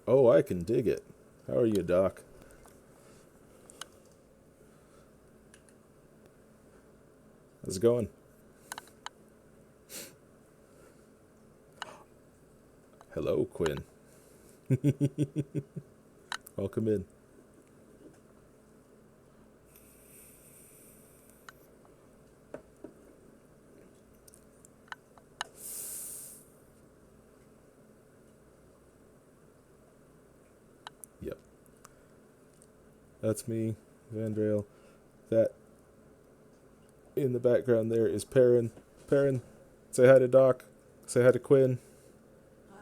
Oh, I can dig it. How are you, Doc? How's it going? Hello, Quinn. Welcome in. Yep, that's me, Vandrail. That in the background there is Perrin. Perrin, say hi to Doc. Say hi to Quinn. Hi.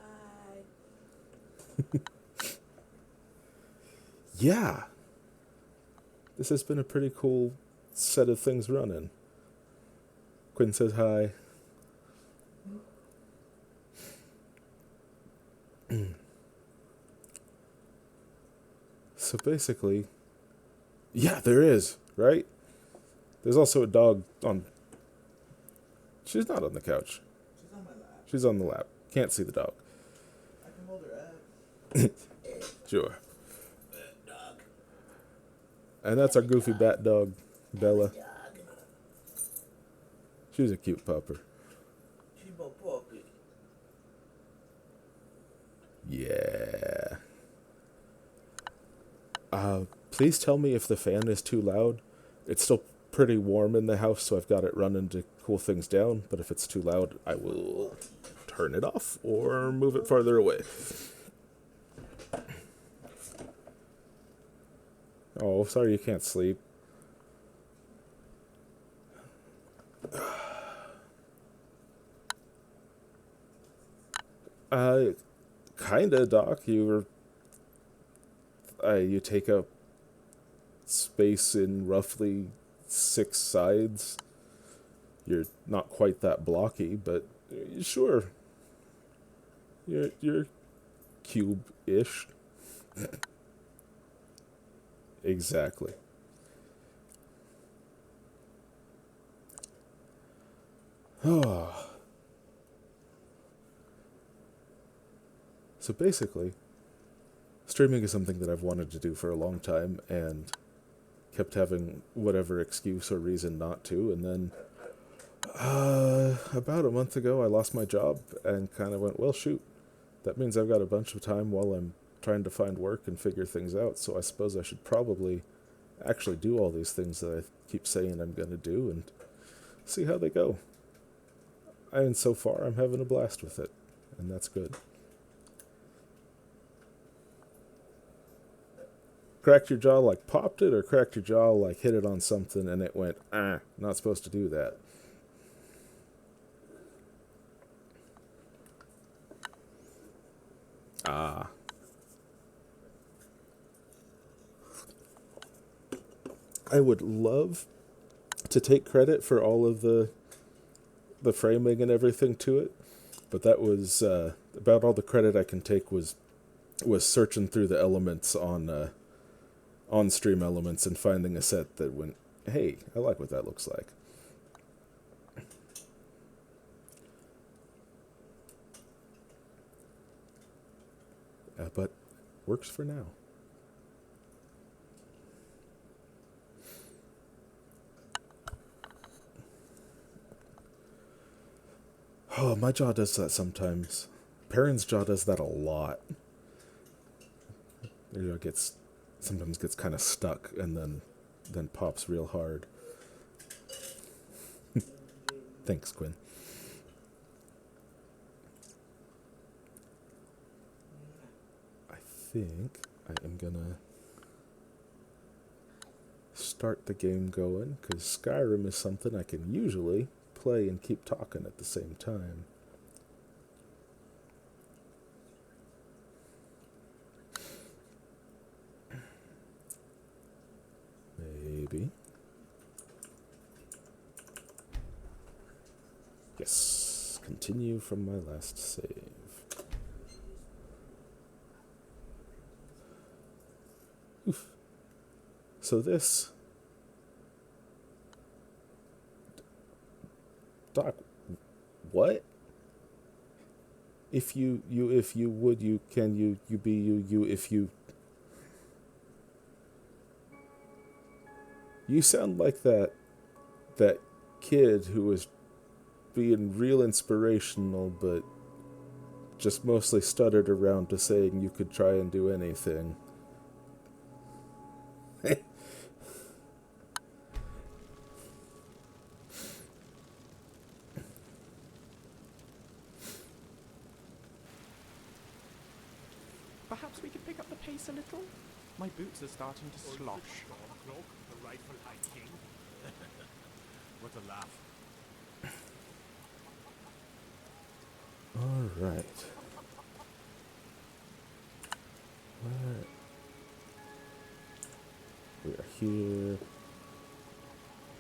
Yeah, this has been a pretty cool set of things running. Quinn says hi. So basically, yeah, there is, right? There's also a dog on. She's not on the couch. She's on my lap. She's on the lap. Can't see the dog. I can hold her up. Sure. Dog. And that's our goofy bat dog, Bella. Dog. She's a cute pupper. She's my puppy. Yeah. Please tell me if the fan is too loud. It's still pretty warm in the house, so I've got it running to cool things down. But if it's too loud, I will turn it off or move it farther away. Oh, sorry you can't sleep. Uh, Kinda, Doc. You take up space in roughly 6 sides. You're not quite that blocky, but sure, you're cube-ish. Exactly. Oh. So basically, streaming is something that I've wanted to do for a long time and kept having whatever excuse or reason not to. And then about a month ago, I lost my job and kind of went, well, shoot, that means I've got a bunch of time while I'm trying to find work and figure things out. So I suppose I should probably actually do all these things that I keep saying I'm going to do and see how they go. And so far, I'm having a blast with it, and that's good. Cracked your jaw like popped it, or cracked your jaw like hit it on something and it went, not supposed to do that? Ah. I would love to take credit for all of the framing and everything to it, but that was about all the credit I can take was searching through the elements on Stream Elements and finding a set that went, hey, I like what that looks like. But works for now. Oh, my jaw does that sometimes. Perrin's jaw does that a lot. Their jaw sometimes gets kind of stuck and then pops real hard. Thanks, Quinn. I think I am gonna start the game going because Skyrim is something I can usually play and keep talking at the same time. Maybe. Yes. Continue from my last save. Oof. So this... Doc, what? If you, if you would, you can, you be, you, if you. You sound like that kid who was being real inspirational, but just mostly stuttered around to saying you could try and do anything. Perhaps we could pick up the pace a little? My boots are starting to slosh. The rightful High King. What a laugh. All right. Where? We are here.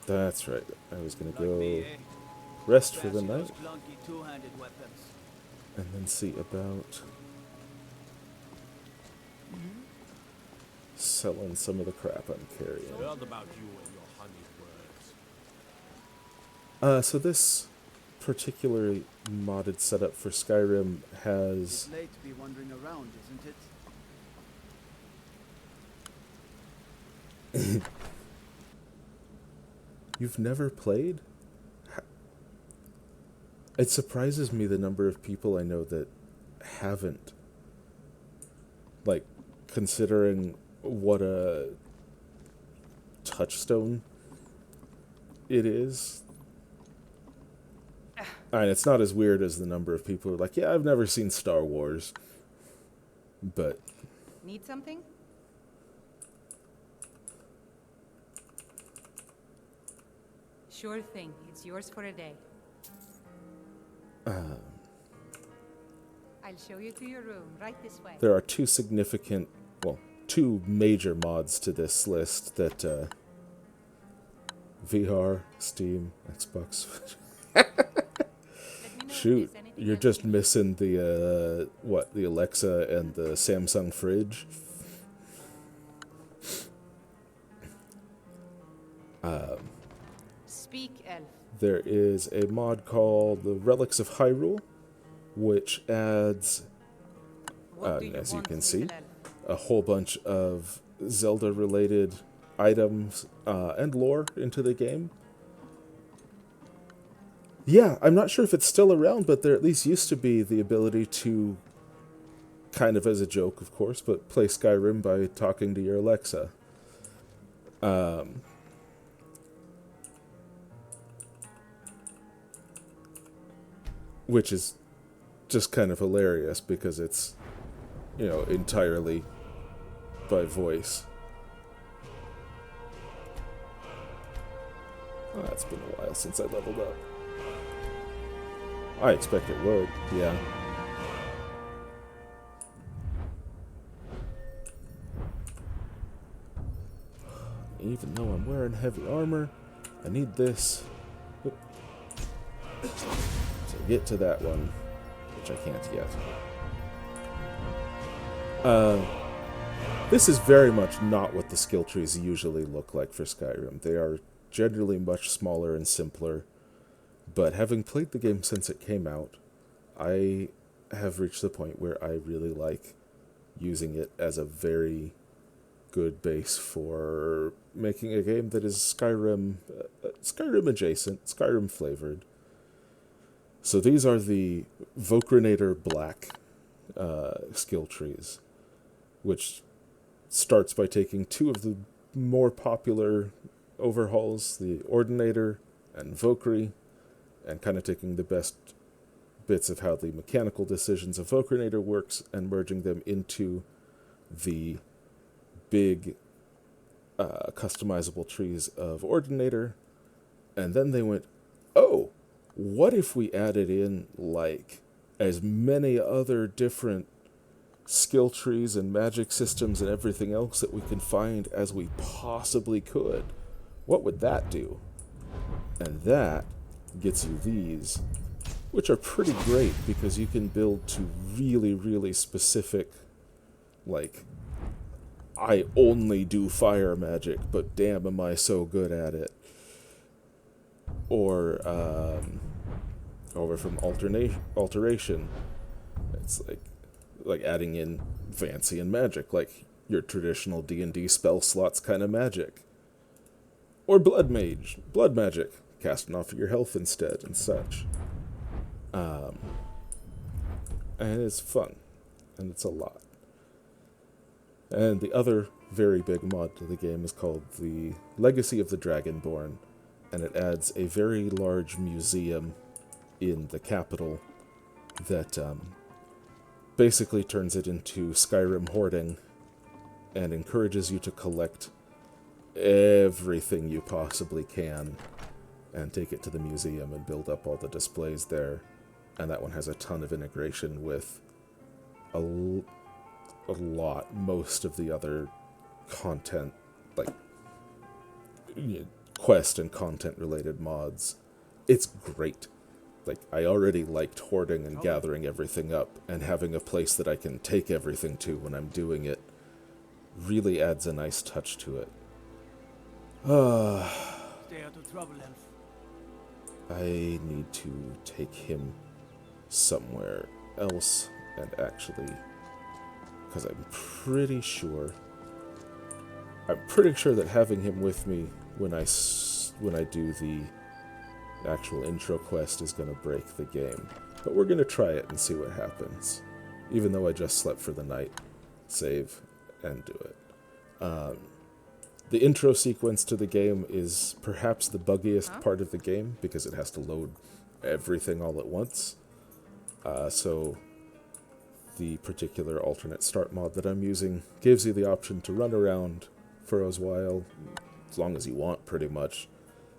That's right. I was gonna go rest for the night, and then see about selling some of the crap I'm carrying. Heard about you and your honeyed words. So this particularly modded setup for Skyrim has. It's late to be wandering around, isn't it? You've never played? It surprises me the number of people I know that haven't. Like, considering what a touchstone it is. And it's not as weird as the number of people who are like, yeah, I've never seen Star Wars. But Need something? Sure thing. It's yours for a day. I'll show you to your room, right this way. there are two significant, well, two major mods to this list that VR, Steam, Xbox. Let me know if Shoot, there's anything you're else just you need. missing the the Alexa and the Samsung fridge. Speak, elf. There is a mod called the Relics of Hyrule, which adds, What do you as you want, can little see, elf? a whole bunch of Zelda-related items and lore into the game. Yeah, I'm not sure if it's still around, but there at least used to be the ability to, kind of as a joke, of course, but play Skyrim by talking to your Alexa. Which is just kind of hilarious because it's, entirely by voice. Oh, it's been a while since I leveled up. I expect it would, yeah. Even though I'm wearing heavy armor, I need this. Oop. To get to that one, which I can't yet. This is very much not what the skill trees usually look like for Skyrim. They are generally much smaller and simpler, but having played the game since it came out, I have reached the point where I really like using it as a very good base for making a game that is Skyrim adjacent, Skyrim flavored. So these are the Vokranator Black skill trees, which starts by taking two of the more popular overhauls, the Ordinator and Vokri, and kind of taking the best bits of how the mechanical decisions of Vokranator works and merging them into the big customizable trees of Ordinator. And then they went, oh, what if we added in, like, as many other different skill trees and magic systems and everything else that we can find as we possibly could? What would that do? And that gets you these, which are pretty great because you can build to really, really specific, like, I only do fire magic, but damn am I so good at it. Or, over from Alteration, It's like adding in fancy and magic, like your traditional D&D spell slots kind of magic. Or blood magic, casting off your health instead and such. And it's fun, and it's a lot. And the other very big mod to the game is called the Legacy of the Dragonborn, and it adds a very large museum in the capital that basically turns it into Skyrim hoarding and encourages you to collect everything you possibly can and take it to the museum and build up all the displays there. And that one has a ton of integration with most of the other content, like quest and content related mods. It's great. Like, I already liked hoarding and gathering everything up, and having a place that I can take everything to when I'm doing it really adds a nice touch to it. Stay out of trouble, Elf. I need to take him somewhere else, and actually, because I'm pretty sure that having him with me when I do the actual intro quest is going to break the game. But we're going to try it and see what happens. Even though I just slept for the night, save and do it. The intro sequence to the game is perhaps the buggiest part of the game because it has to load everything all at once. So the particular alternate start mod that I'm using gives you the option to run around for a while, as long as you want pretty much,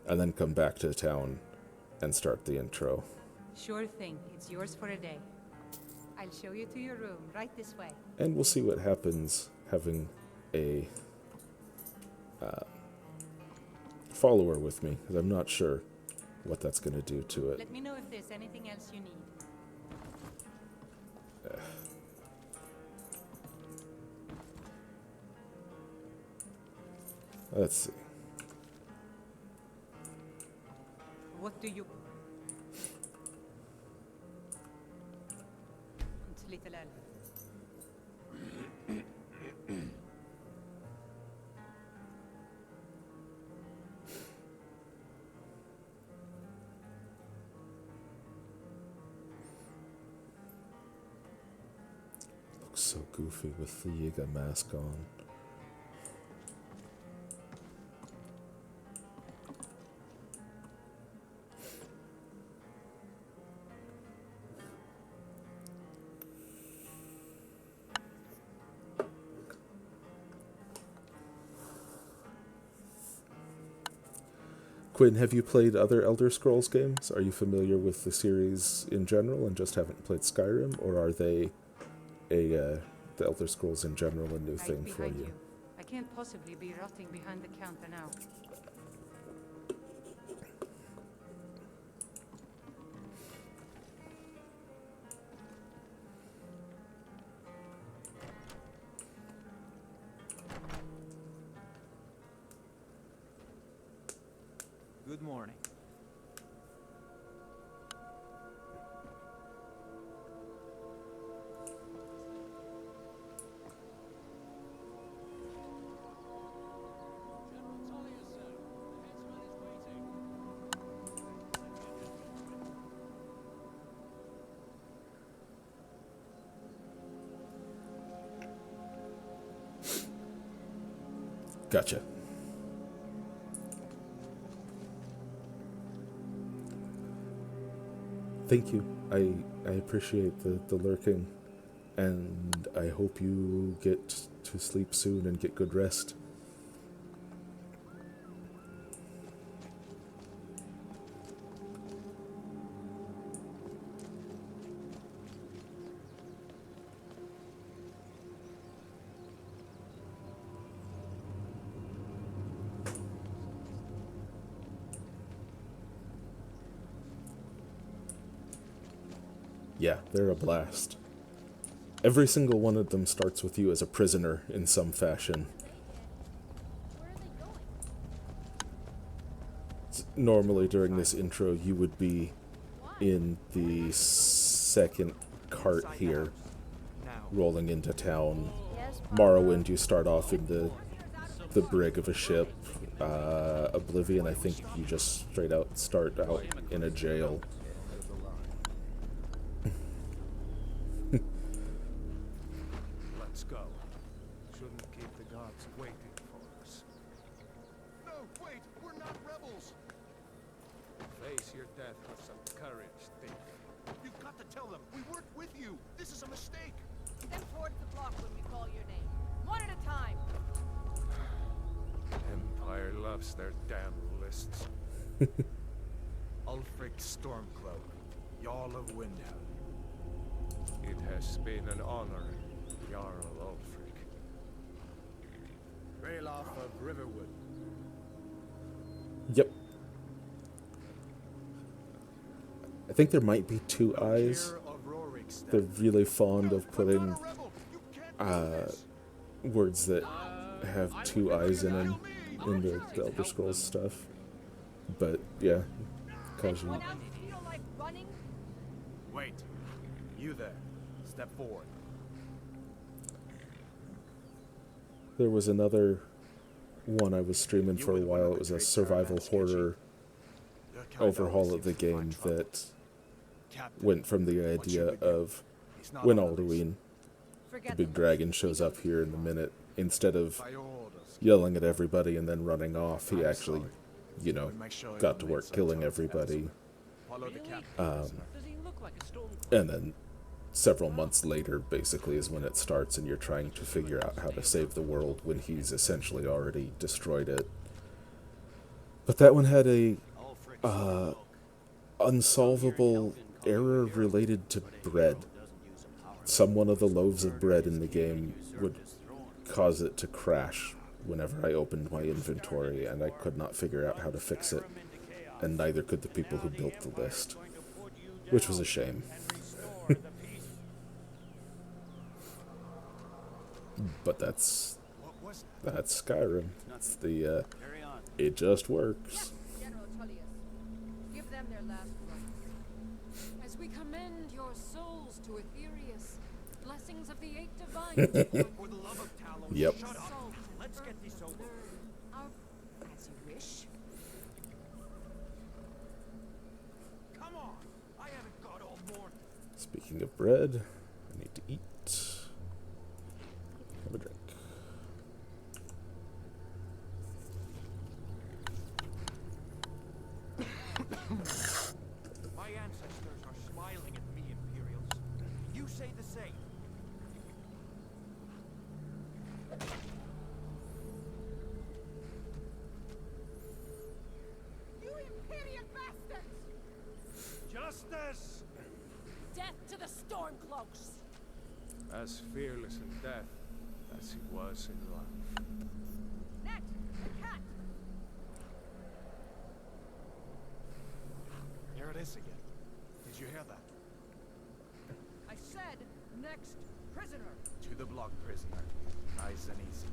and then come back to town and start the intro. Sure thing. It's yours for a day. I'll show you to your room, right this way. And we'll see what happens having a follower with me, because I'm not sure what that's going to do to it. Let me know if there's anything else you need. Let's see. What do you... It's little elf. Looks so goofy with the Yiga mask on. Quinn, have you played other Elder Scrolls games? Are you familiar with the series in general and just haven't played Skyrim? Or are they the Elder Scrolls in general a new thing for behind you? I can't possibly be rotting behind the counter now. Good morning. Gotcha. Thank you. I appreciate the lurking, and I hope you get to sleep soon and get good rest. Yeah, they're a blast. Every single one of them starts with you as a prisoner in some fashion. Normally during this intro, you would be in the second cart here, Now, rolling into town. Yes, Morrowind, you start off in the brig of a ship. Oblivion, I think you just straight out start out in a jail. Let's go. Shouldn't keep the gods waiting for us. No, wait! We're not rebels! Face your death with some courage, Dick. You've got to tell them we weren't with you. This is a mistake. Step towards the block when we call your name. One at a time. Empire loves their damn lists. Ulfric Stormcloak, Jarl of Windhelm. It has been an honor, Jarl Ulfric. Ralof of Riverwood. Yep. I think there might be two eyes. Cheer of Rorikstead. They're really fond of I'm putting not a rebel. You can't do this. words that have two eyes in them in the Elder Scrolls stuff. But yeah, cause you, Anyone else feel like running? Wait. You there. Step forward. there was another one I was streaming for a while. It was a survival horror overhaul of the game that went from the idea of when Alduin, the Forget big them. dragon, shows up here in a minute, instead of yelling at everybody and then running off, he actually, you know, got to work killing everybody. Follow the captain. Does he look like a storm? And then several months later, basically, is when it starts and you're trying to figure out how to save the world when he's essentially already destroyed it. But that one had a unsolvable error related to bread. Some one of the loaves of bread in the game would cause it to crash whenever I opened my inventory, and I could not figure out how to fix it, and neither could the people who built the list, which was a shame. But that's Skyrim. It's the it just works. General Tullius. Give them their last rites. As we commend your souls to Aetherius, blessings of the eight divines. For the love of Talos, Yep. shut up. Let's get this over. As you wish. Come on. I haven't got all morning. Speaking of bread, I need to eat. Have a drink. My ancestors are smiling at me, Imperials. You say the same. You Imperial bastards! Justice! Death to the Stormcloaks! As fearless in death as he was in life. Net! The cat! Here it is again. Did you hear that? I said, next prisoner! To the block, prisoner. Nice and easy.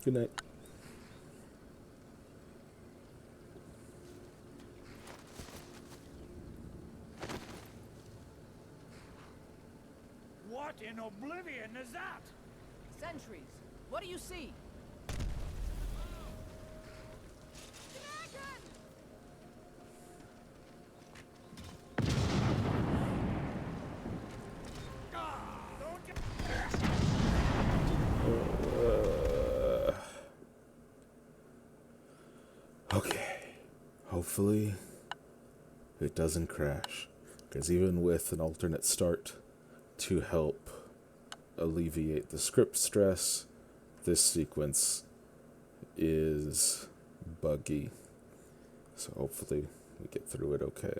Good night. What in oblivion is that? Sentries, what do you see? Okay. Hopefully it doesn't crash. Because even with an alternate start to help alleviate the script stress, this sequence is buggy. So hopefully we get through it okay.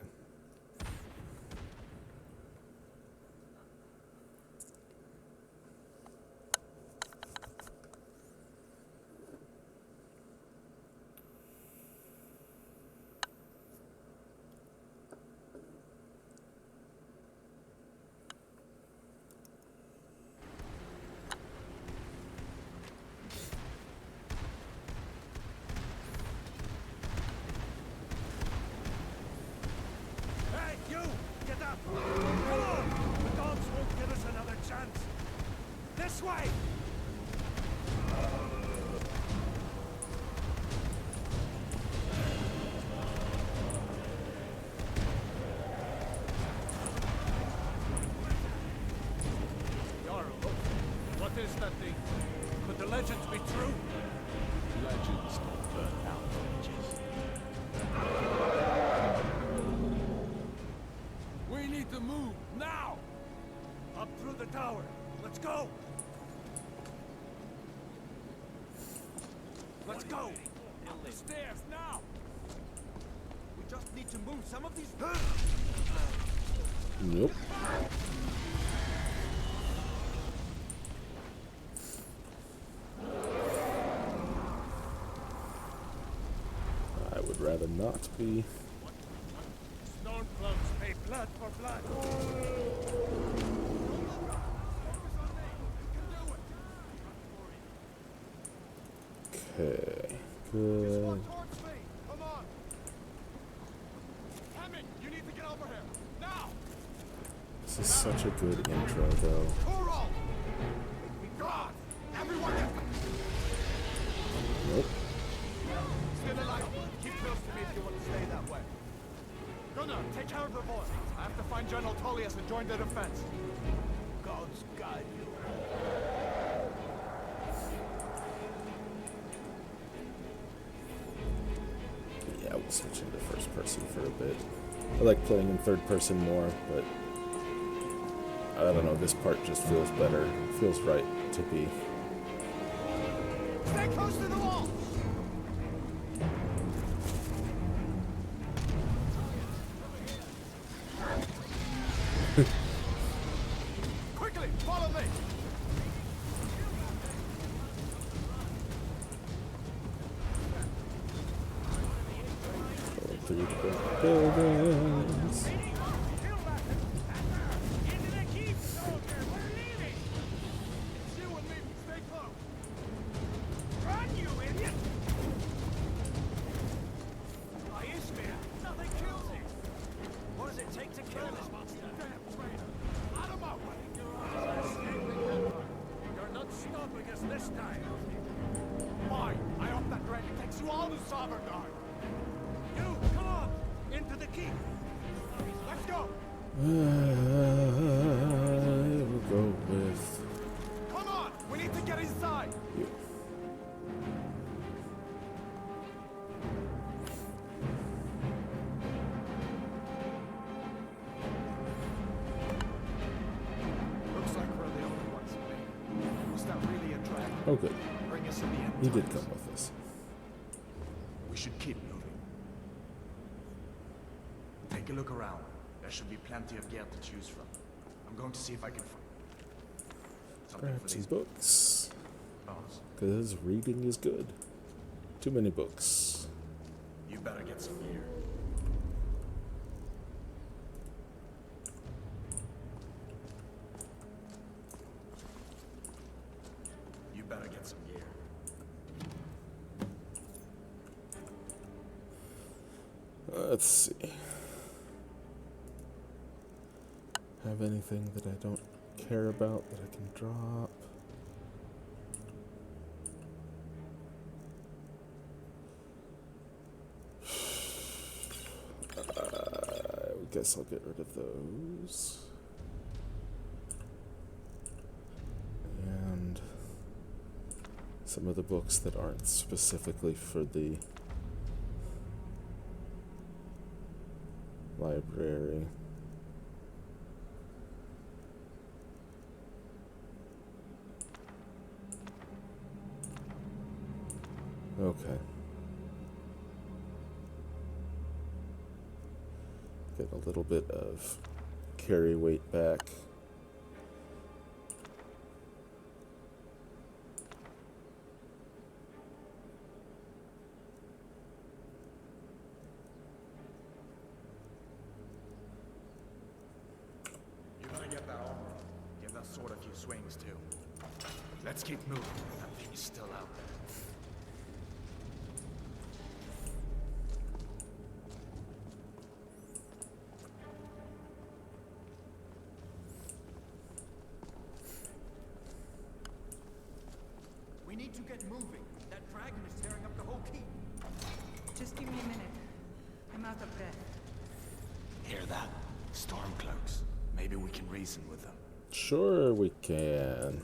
is that thing? Could the legends be true? Legends don't burn down villages. We need to move, now! Up through the tower. Let's go! Let's go! Up the stairs, now! We just need to move some of these... Nope. I would rather not be. Stormcloaks pay blood for blood. Okay. Good. Come on! Hammond, you need to get over here! Now! This is such a good intro, though. Toro! God! Everyone! Nope. Still alive! Keep close to me if you want to stay that way. Gunnar, take care of the boy. I have to find General Tullius and join the defense. Gods guide you. Yeah, we'll switch into first person for a bit. I like playing in third person more, but I don't know, this part just feels better. It feels right to be. Stay close to the wall! Quickly, follow me! Going through the buildings. It's you and me, stay close! Run, you idiot! Nothing kills him! What does it take to kill this monster? Damn traitor! Out of my way! You're not stopping us this time! Fine, I hope that dragon takes you all to Sovngarde! You, come on! Into the keep! Let's go! I will go with Come on! We need to get inside! you. Looks like we're the only ones in there. Was that really a dragon? Oh, good. Bring us in the end You did times. come with us. We should keep moving. Take a look around. There should be plenty of gear to choose from. I'm going to see if I can find something Grab for some these books, bones. because reading is good. Too many books. You better get some gear. You better get some gear. Let's see. Have anything that I don't care about that I can drop? I guess I'll get rid of those. And some of the books that aren't specifically for the library. Okay. Get a little bit of carry weight back. You better get that armor. Give that sword a few swings too. Let's keep moving. That thing is still out there. We need to get moving. That dragon is tearing up the whole keep. Just give me a minute. I'm out of breath. Hear that? Stormcloaks. Maybe we can reason with them. Sure we can.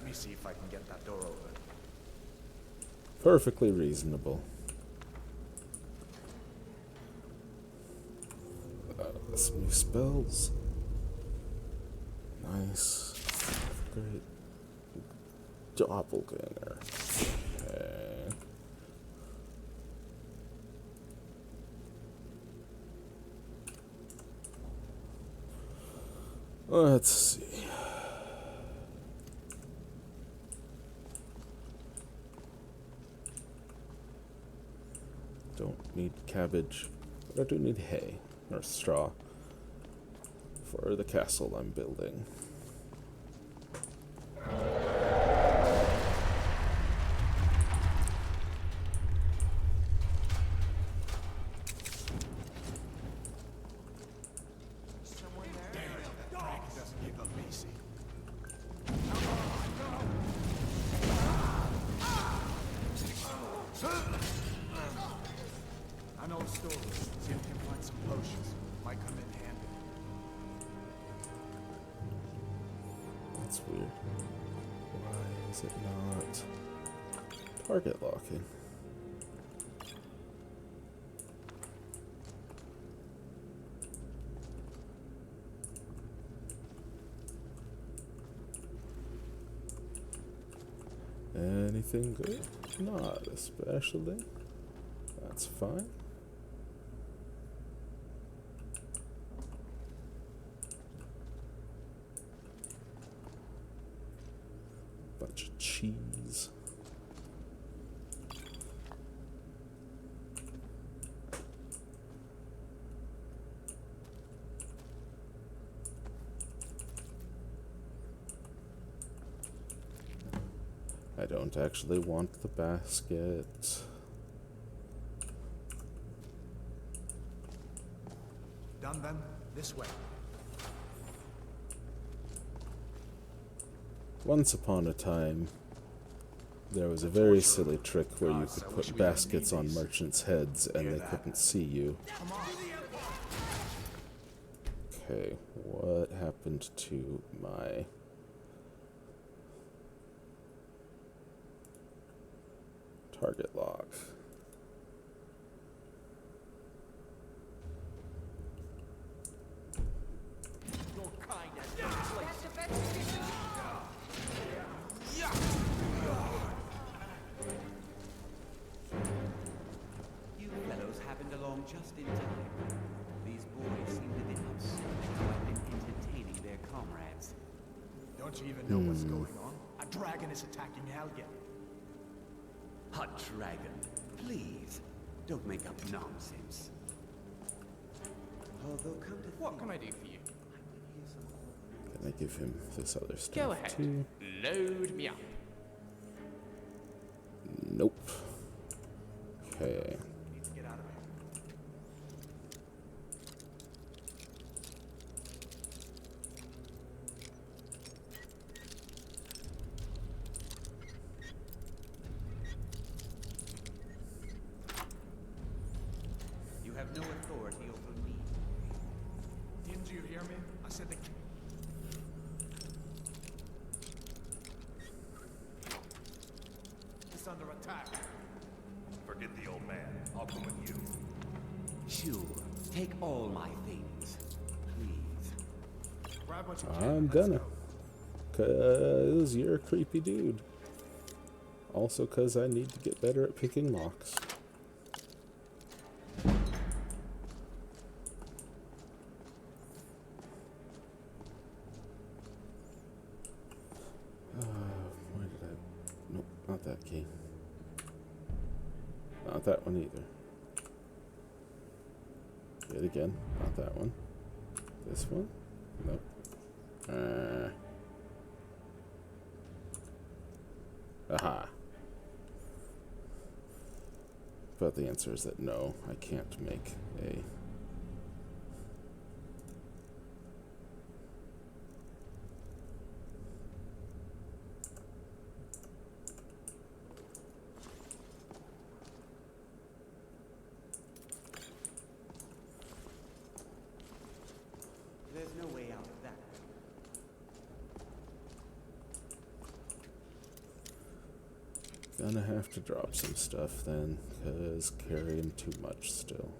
Let me see if I can get that door open. Perfectly reasonable. Some new spells. Nice. Great. Doppelganger. Okay. Let's see. Don't need cabbage, but I do need hay or straw for the castle I'm building. Dragon doesn't give up easy. I know a store. See if we can find some potions. Might come in handy. That's weird. Why is it not target locking? Anything good? Not especially. That's fine. Bunch of cheese. I don't actually want the basket. Done then? This way. Once upon a time, there was a very silly trick where you could put baskets on merchants' heads and they couldn't see you. Okay, what happened to my... target lock? You fellows happened along just in time. These boys seem to be upset how I've been entertaining their comrades. Don't you even know what's going on? A dragon is attacking Helgen. A dragon, please, don't make up nonsense. Although come to What think, can I do for you? Can I give him this other stuff Go ahead. too? Load me up. Nope. Okay. Need to get out of here. you have no authority over me. Didn't you hear me? I said the... It's under attack. Forget the old man. I'll come with you. Sure, take all my things, please. Grab what you can. I'm Let's gonna. go. 'Cause you're a creepy dude. Also 'cause I need to get better at picking locks. Where did I... Nope, not that key. Not that one either. Yet again, not that one. This one? Nope. Aha. But the answer is that no, I can't make a... There's no way out of that. Gonna have to drop some stuff then, because carrying too much still.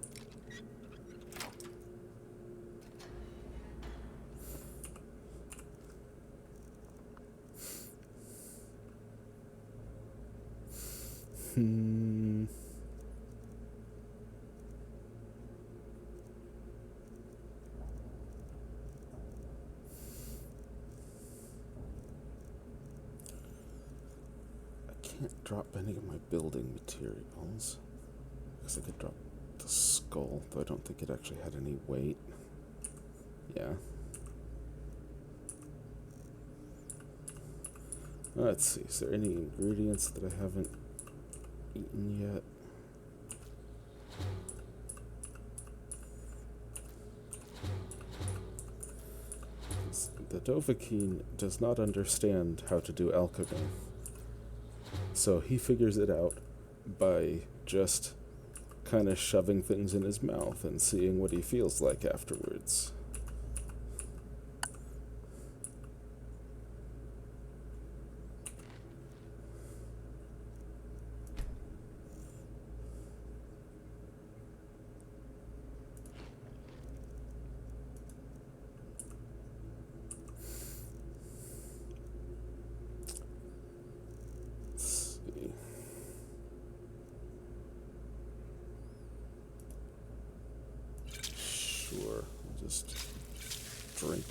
Can't drop any of my building materials because I could drop the skull, though I don't think it actually had any weight. Yeah. Let's see, is there any ingredients that I haven't eaten yet? The Dovahkiin does not understand how to do alchemy. So he figures it out by just kind of shoving things in his mouth and seeing what he feels like afterwards. Sure, I'll just drink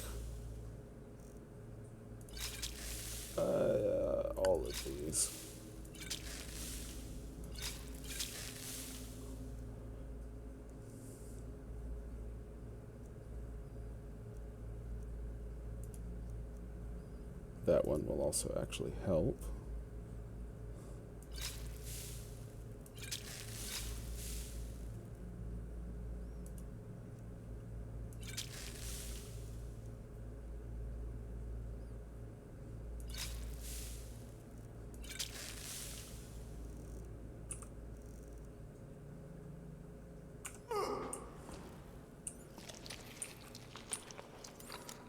all of these. That one will also actually help.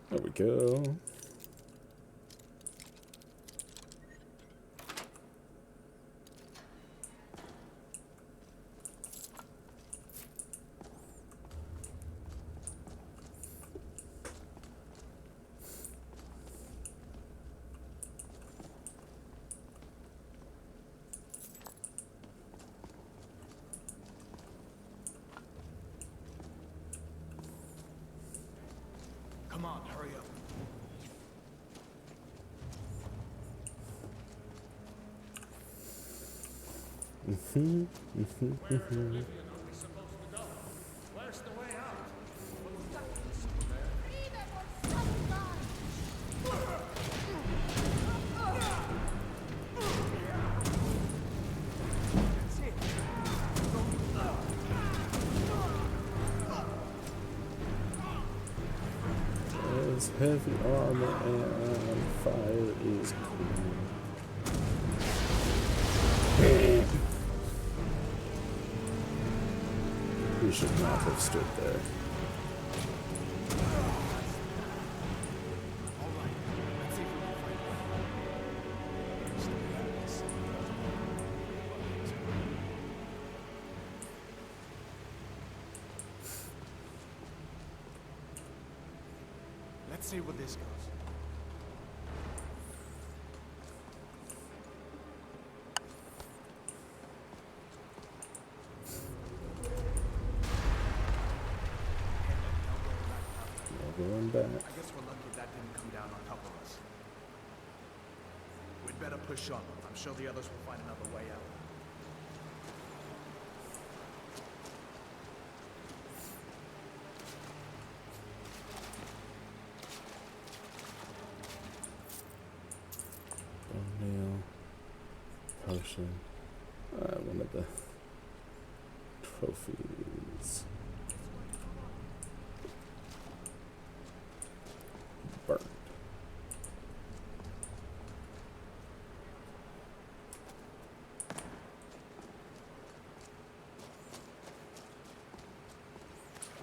There we go. Come on, hurry up. Where's the way out? There's heavy armor and fire is cool. We should not have stood there. Let's see where this goes. Going back. I guess we're lucky that didn't come down on top of us. We'd better push on. I'm sure the others will find another way out. Nail. Potion. One of the trophies. Burned.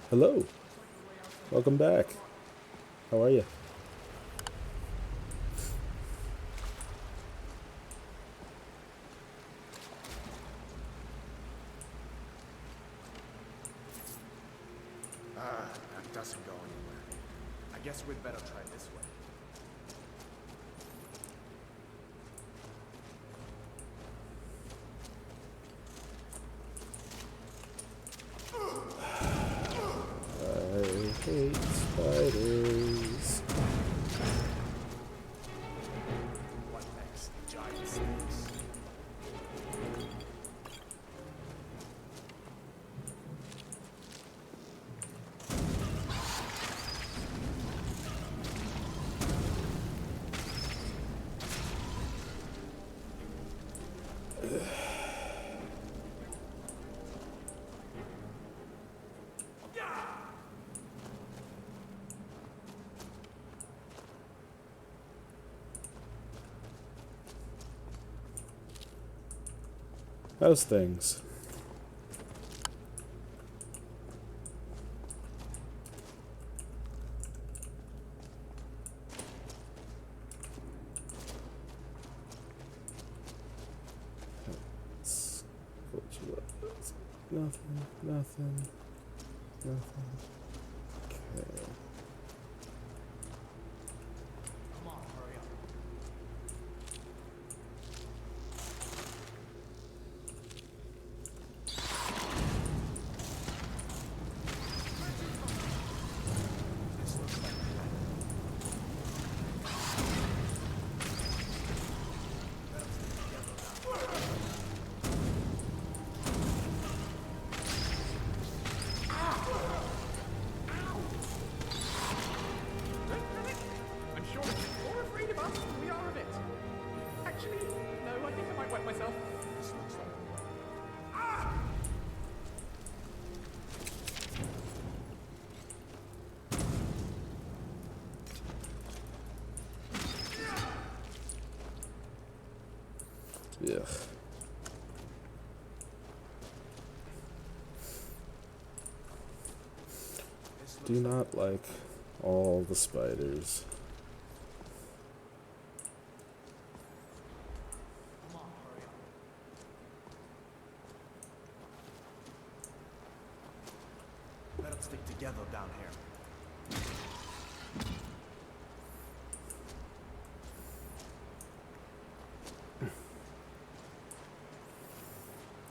Hello. Welcome back. How are you? doesn't go anywhere. I guess we'd better try this way. I hate spiders. What next? Giant snakes. How's things? Nothing, nothing, nothing. Okay. Come on, hurry up. This looks like the way. Let us get together now. Don't panic. I'm sure it's more afraid of us than we are of it. Actually, no, I think I might wet myself. This looks like the way. Ugh. Do not like all the spiders. Come on, hurry up. Let us stick together down here.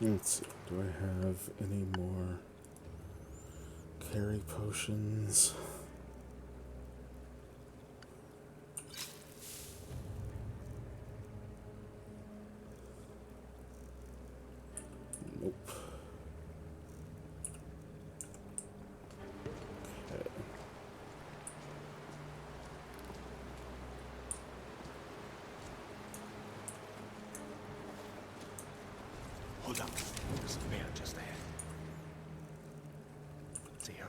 Let's see. Do I have any more carry potions? Nope. Okay. Hold up. There's a bear just ahead. See her?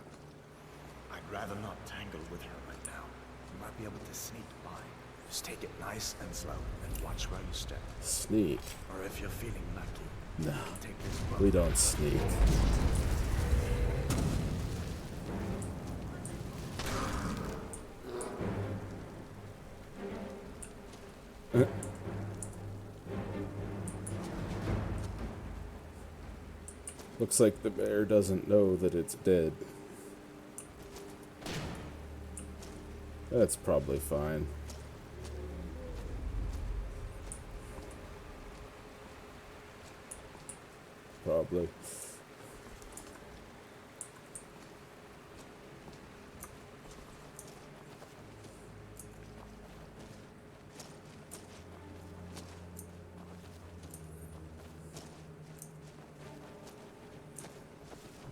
I'd rather not tangle with her right now. You might be able to sneak by. Just take it nice and slow and watch where you step. Sneak. Or if you're feeling lucky, No, you can take this rope. we don't sneak. Looks like the bear doesn't know that it's dead. That's probably fine. Probably.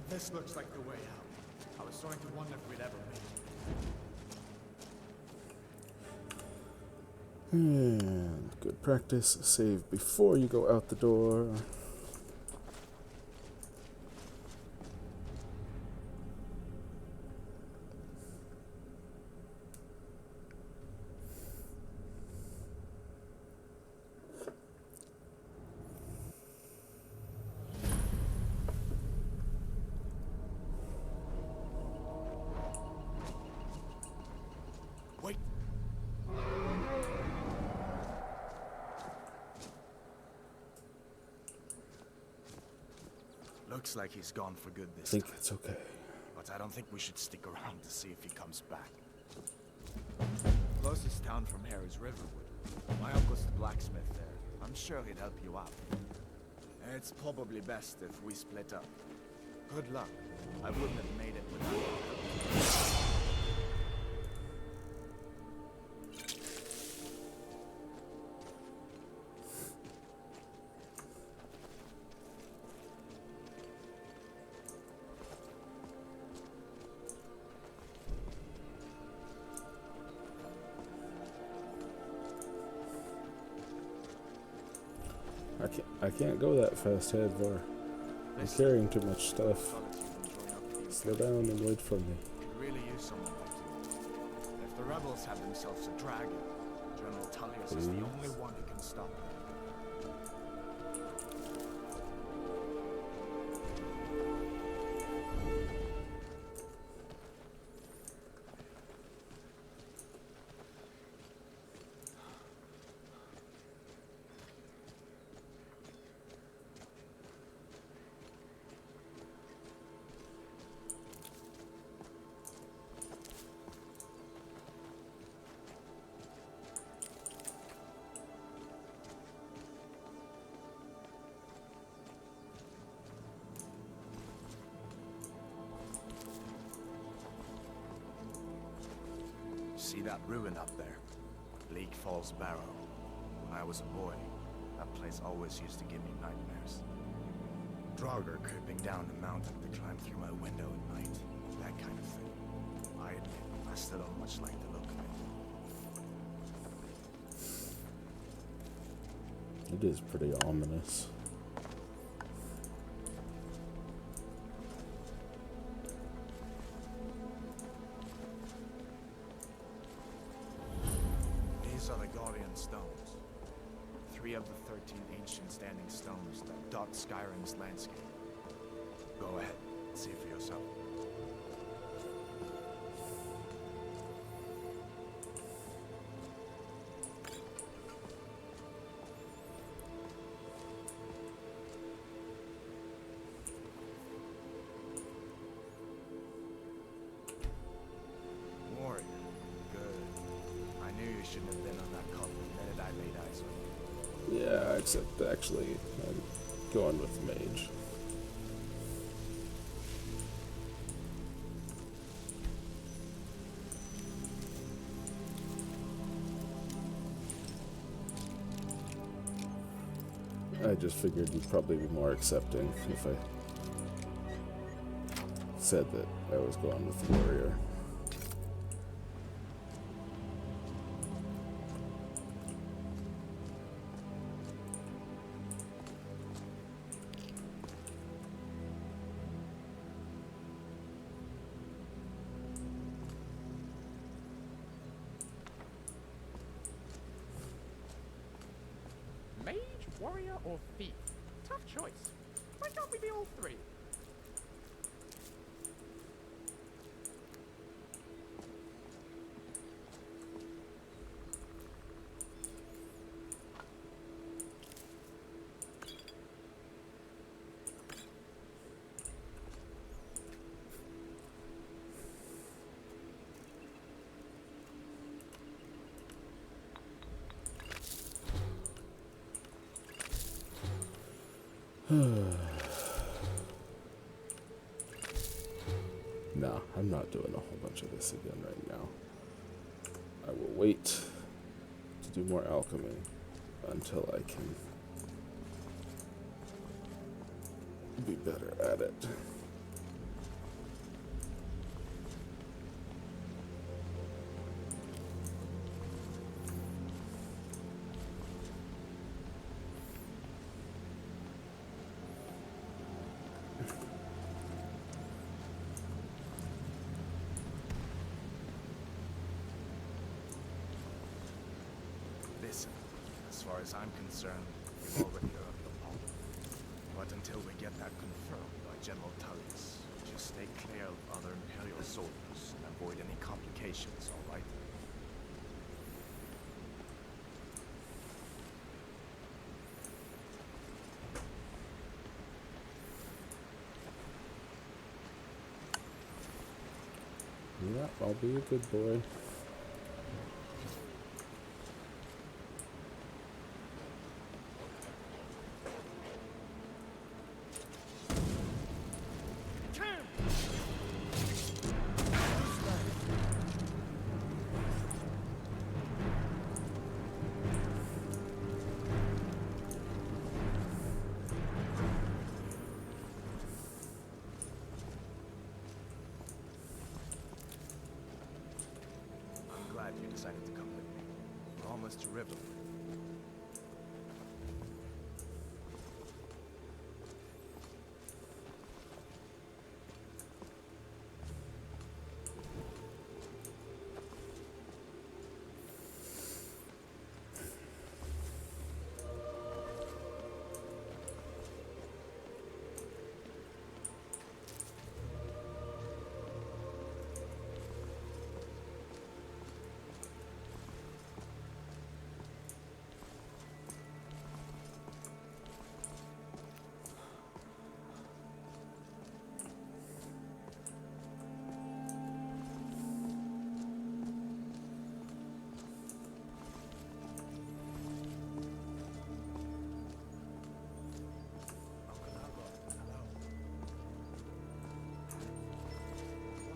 This looks like the way out. I was starting to wonder if we'd ever make it. And good practice. Save before you go out the door. Wait! Looks like he's gone for good I this think time. it's okay. But but I don't think we should stick around to see if he comes back. Closest town from here is Riverwood. My uncle's the blacksmith there. I'm sure he'd help you out. It's probably best if we split up. Good luck. I wouldn't have made it without your help. I can't go that fast, Hadvar. I'm carrying too much stuff. Slow down and wait for me. Could really use someone like you. If the rebels have themselves a dragon, General Tullius is the only one who can stop them. See that ruin up there? Bleak Falls Barrow. When I was a boy, that place always used to give me nightmares. Draugr creeping down the mountain to climb through my window at night. That kind of thing. I admit, I still don't much like the look of it. It is pretty ominous. These are the Guardian Stones. 3 of the 13 ancient standing stones that dot Skyrim's landscape. Go ahead, see for yourself. Warrior. Good. I knew you shouldn't have been on that cult the minute I laid eyes on you. Yeah, except actually, I'm going with mage. I just figured you'd probably be more accepting if I said that I was going with warrior. Mage, warrior, or thief? Tough choice. Why can't we be all three? No, I'm not doing a whole bunch of this again right now. I will wait to do more alchemy until I can be better at it. Listen, as far as I'm concerned, you've already earned the palm. But until we get that confirmed by General Tullius, just stay clear of other Imperial soldiers and avoid any complications, all right? I'll be a good boy. I'm glad you decided to come with me. We're almost to River.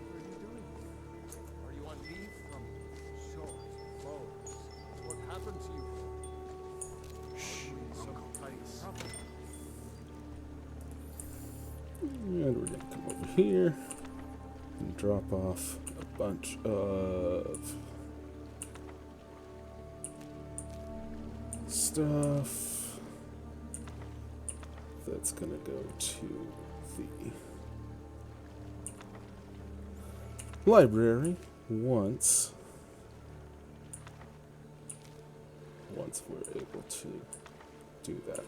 What are you doing? Are you on leave from swords, bows? What happened to you? Shh, some kind of trouble. And we're gonna come over here and drop off a bunch of stuff that's gonna go to the library once we're able to do that,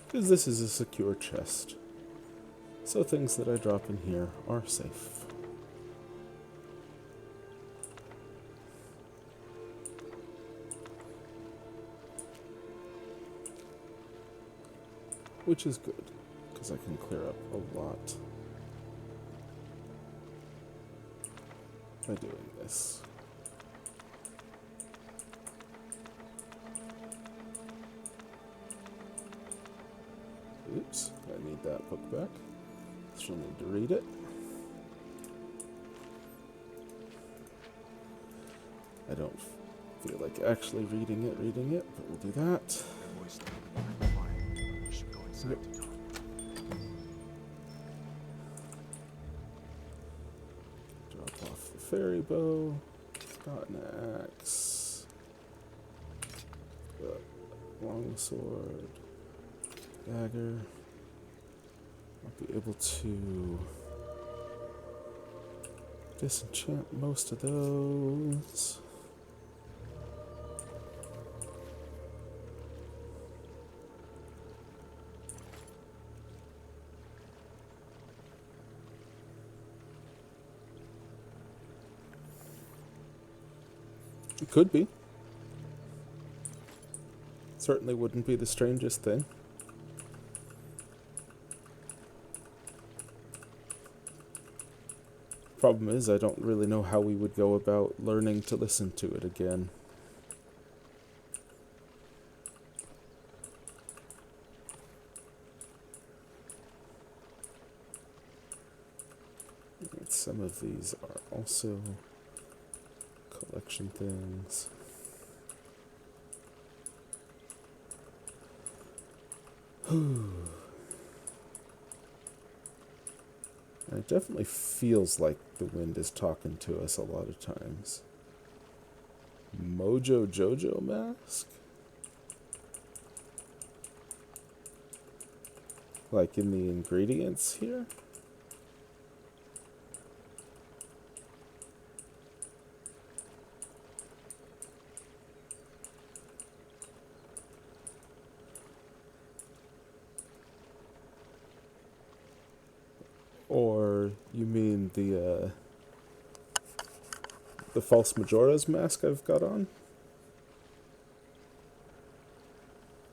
because this is a secure chest, so things that I drop in here are safe. Which is good, because I can clear up a lot by doing this. Oops, I need that book back. She'll need to read it. I don't feel like actually reading it, but we'll do that. Your voice is fine. We should go inside to talk. Drop off the fairy bow. Got an axe. Got long sword. Dagger. I'll be able to disenchant most of those. It could be. Certainly wouldn't be the strangest thing. Problem is, I don't really know how we would go about learning to listen to it again. And some of these are also collection things. And it definitely feels like the wind is talking to us a lot of times. Mojo Jojo mask? Like in the ingredients here? Or you mean the false Majora's mask I've got on?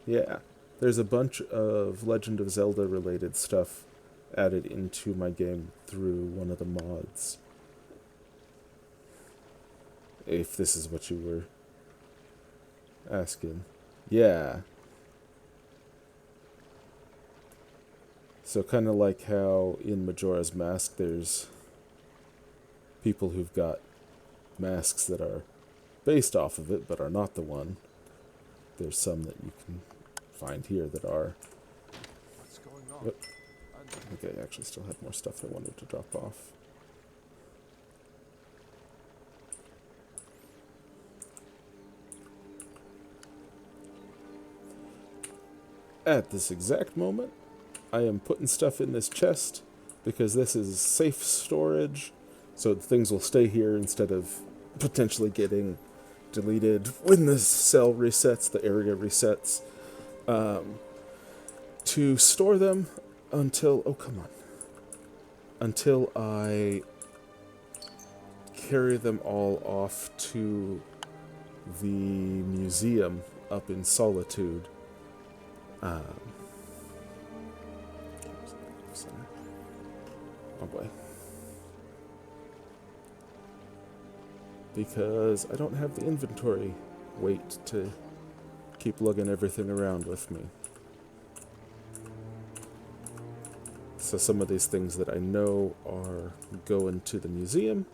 Yeah, there's a bunch of Legend of Zelda related stuff added into my game through one of the mods. If this is what you were asking. Yeah. So kind of like how in Majora's Mask there's people who've got masks that are based off of it but are not the one. There's some that you can find here that are. What's going on? Yep. I think I actually still had more stuff I wanted to drop off. At this exact moment, I am putting stuff in this chest because this is safe storage, so things will stay here instead of potentially getting deleted when the cell resets, the area resets. To store them until, oh come on, until I carry them all off to the museum up in Solitude. Oh boy. Because I don't have the inventory weight to keep lugging everything around with me. So some of these things that I know are going to the museum,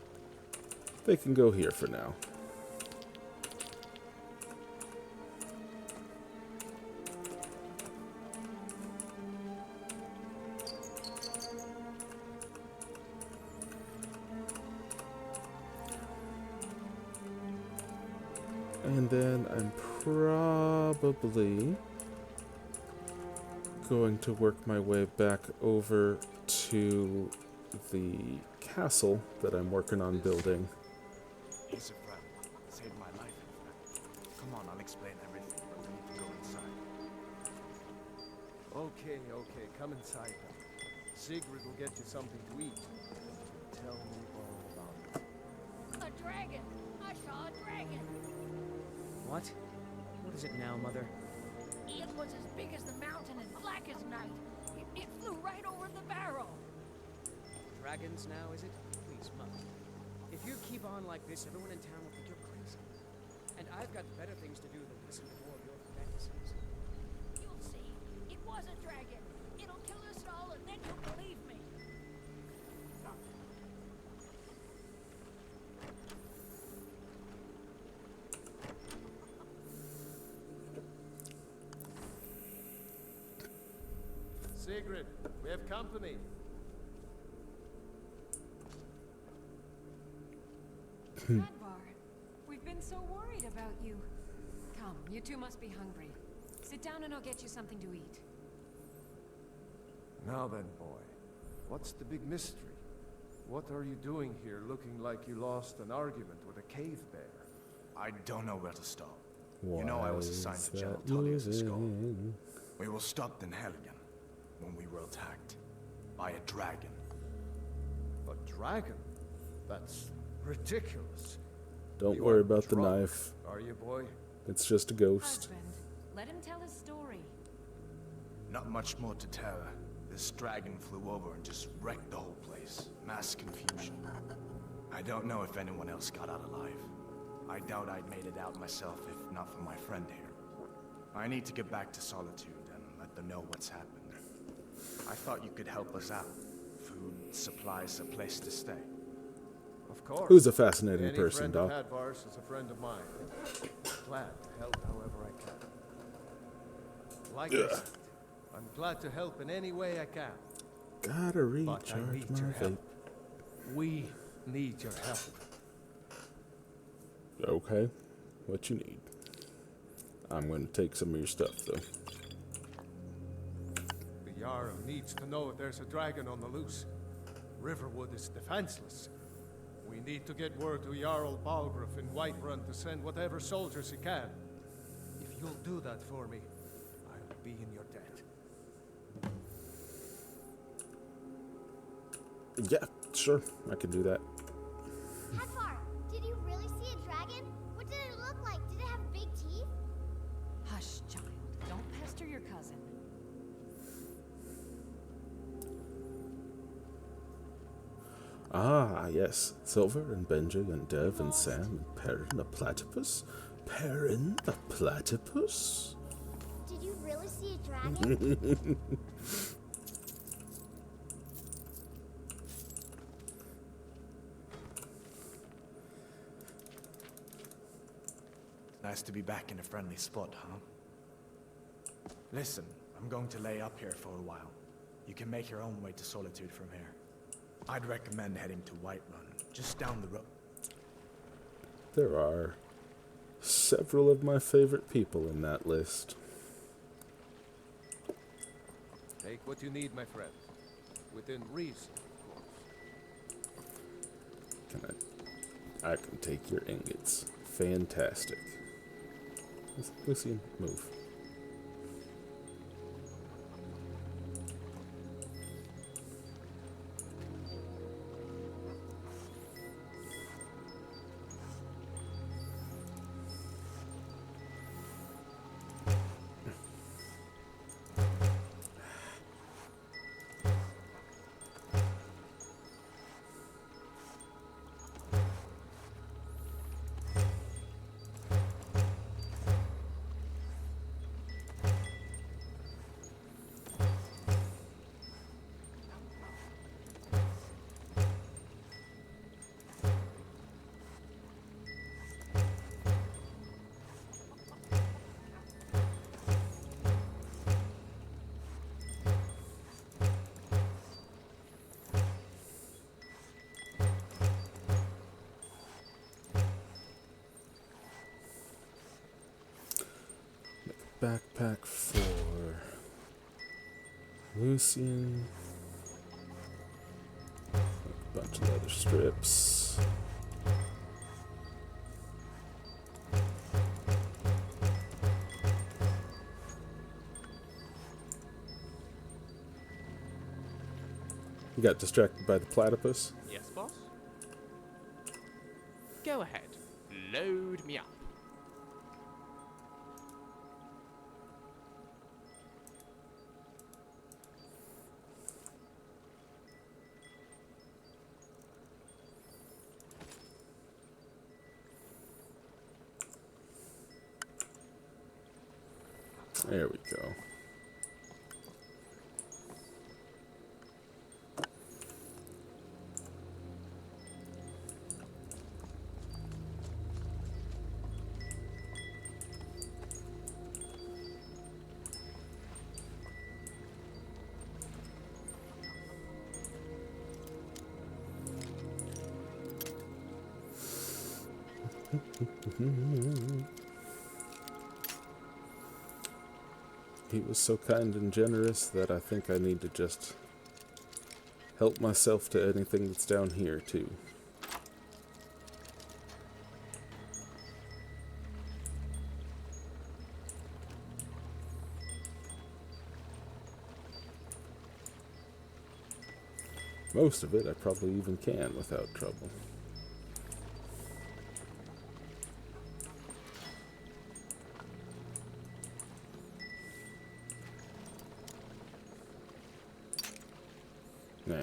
they can go here for now. And then I'm probably going to work my way back over to the castle that I'm working on building. He's a friend. Saved my life, in fact. Come on, I'll explain everything, but we need to go inside. Okay, okay, come inside then. Sigrid will get you something to eat. Tell me all about it. A dragon! I saw a dragon! What? What is it now, Mother? It was as big as the mountain and black as night. It flew right over the barrel. Dragons now, is it? Please, Mother. If you keep on like this, everyone in town will think you're crazy. And I've got better things to do than listen to more of your fantasies. You'll see. It was a dragon. It'll kill us all and then you'll believe me. Sigrid, we have company. Radvar, we've been so worried about you. Come, you two must be hungry. Sit down and I'll get you something to eat. Now then, boy, what's the big mystery? What are you doing here looking like you lost an argument with a cave bear? I don't know where to stop. Why You know I was assigned is to General that Tullius' skull. moving? We were stopped in Helgen when we were attacked by a dragon. A dragon? That's ridiculous. Don't You worry are about the drunk, knife. Are you, boy? It's just a ghost. Husband, let him tell his story. Not much more to tell. This dragon flew over and just wrecked the whole place. Mass confusion. I don't know if anyone else got out alive. I doubt I'd made it out myself if not for my friend here. I need to get back to Solitude and let them know what's happened. I thought you could help us out. Food, supplies, a place to stay. Of course. Who's a fascinating Any person, friend Doc? of Hadvar's is a friend of mine. Glad to help however I can. Like I said, I'm glad to help in any way I can. Gotta But I recharge need my your vape. help. We need your help. Okay, what you need. I'm going to take some of your stuff, though. The Jarl needs to know if there's a dragon on the loose. Riverwood is defenseless. We need to get word to Jarl Balgruuf in Whiterun to send whatever soldiers he can. If you'll do that for me, I'll be in your debt. Yeah, sure, I can do that. Hadvar, did you really see a dragon? What did it look like? Did it have big teeth? Hush, child. Don't pester your cousin. Ah, yes. Silver and Benji and Dev and Sam and Perrin the platypus. Perrin the platypus? Did you really see a dragon? Nice to be back in a friendly spot, huh? Listen, I'm going to lay up here for a while. You can make your own way to Solitude from here. I'd recommend heading to Whiterun, just down the road. There are several of my favorite people in that list. Take what you need, my friend. Within reason, of course. I can take your ingots. Fantastic. Lucian, move. Backpack for Lucian. A bunch of leather strips. You got distracted by the platypus? Yes, boss? Go ahead. Load me up. There we go. He was so kind and generous that I think I need to just help myself to anything that's down here, too. Most of it I probably even can without trouble. Nah.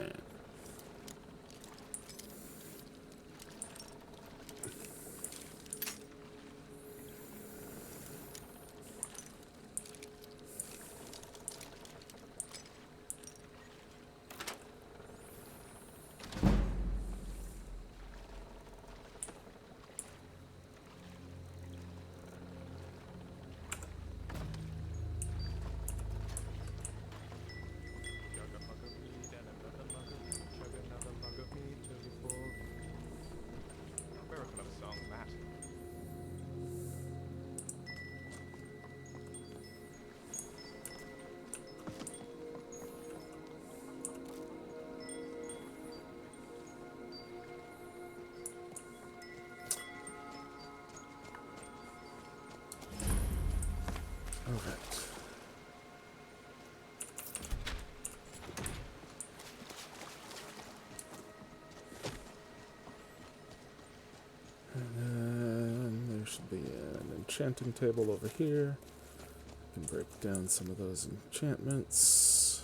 All right. And then there should be an enchanting table over here. I can break down some of those enchantments.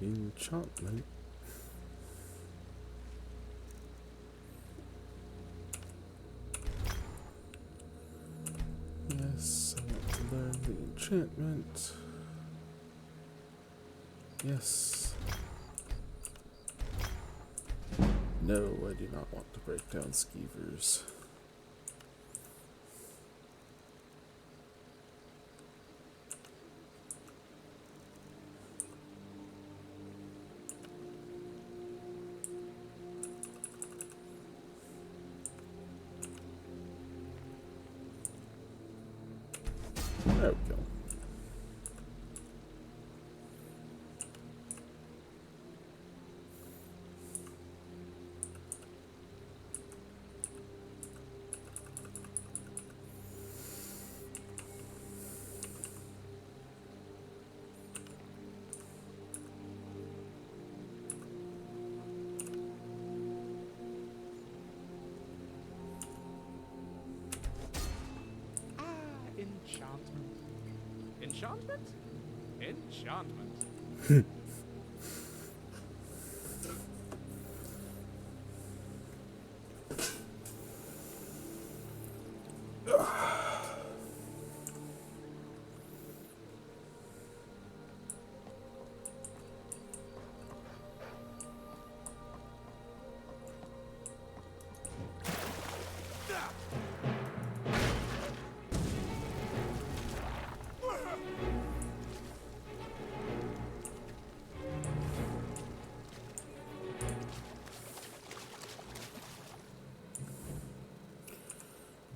Enchantment. enchantment. Yes. No, I do not want to break down skeevers. There we go. Enchantment. Enchantment? Enchantment.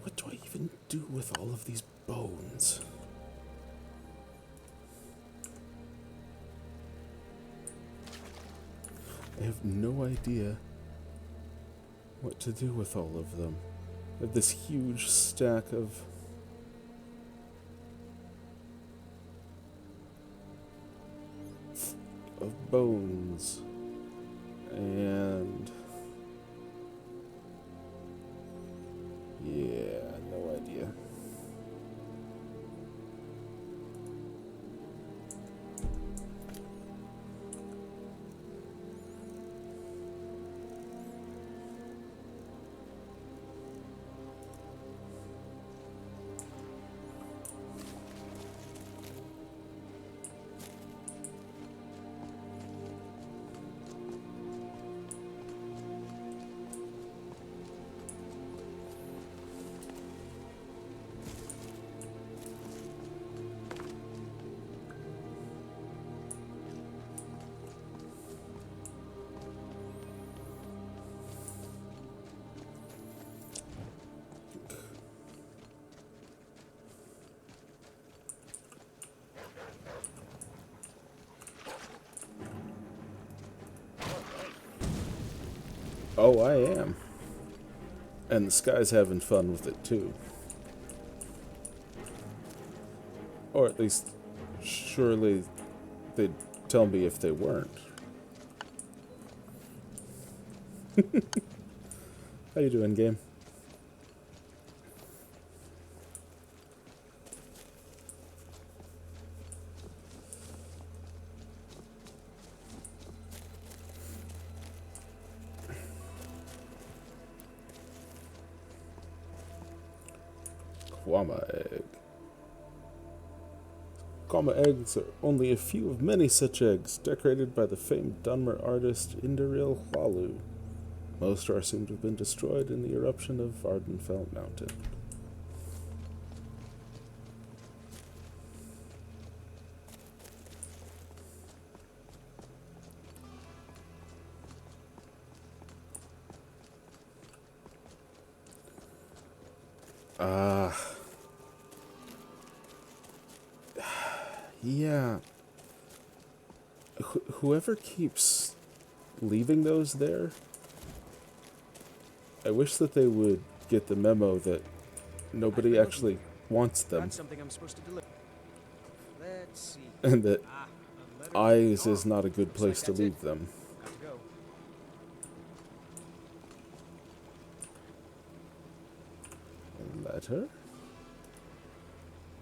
What do I even do with all of these bones? I have no idea what to do with all of them. I have this huge stack of bones, and yeah, no idea. Oh, I am. And the Sky's having fun with it, too. Or at least, surely they'd tell me if they weren't. How you doing, game? Kwama egg. Kwama eggs are only a few of many such eggs, decorated by the famed Dunmer artist Indaril Walu. Most are assumed to have been destroyed in the eruption of Ardenfell Mountain. Yeah. Whoever keeps leaving those there, I wish that they would get the memo that nobody actually wants them. Got something I'm supposed to deliver. Let's see. And that A letter eyes from is not a good Looks like place to that's it. leave them. Got to go. A letter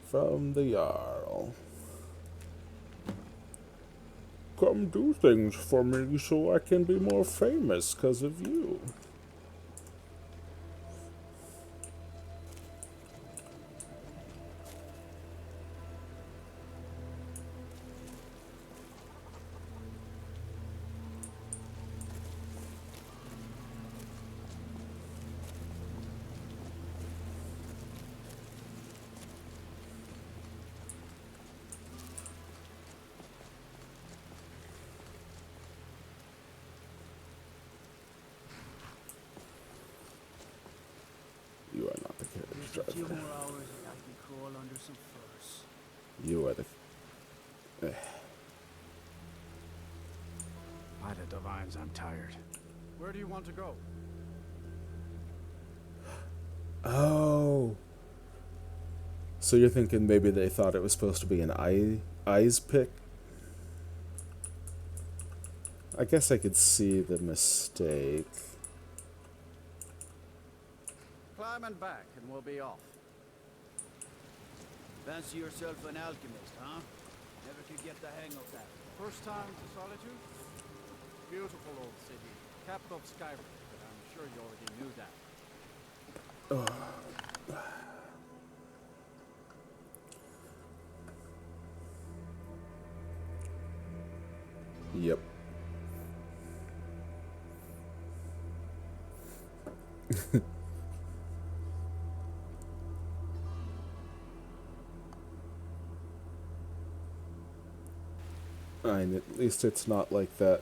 from the Jarl. Come do things for me so I can be more famous because of you. few more hours and I can crawl under some furs. You are the... By the divines, I'm tired. Where do you want to go? Oh. So you're thinking maybe they thought it was supposed to be an eyes pick? I guess I could see the mistake. Climb and back, and we'll be off. Fancy yourself an alchemist, huh? Never could get the hang of that. First time to Solitude? Beautiful old city. Capital of Skyrim, but I'm sure you already knew that. Yep. And at least it's not like that.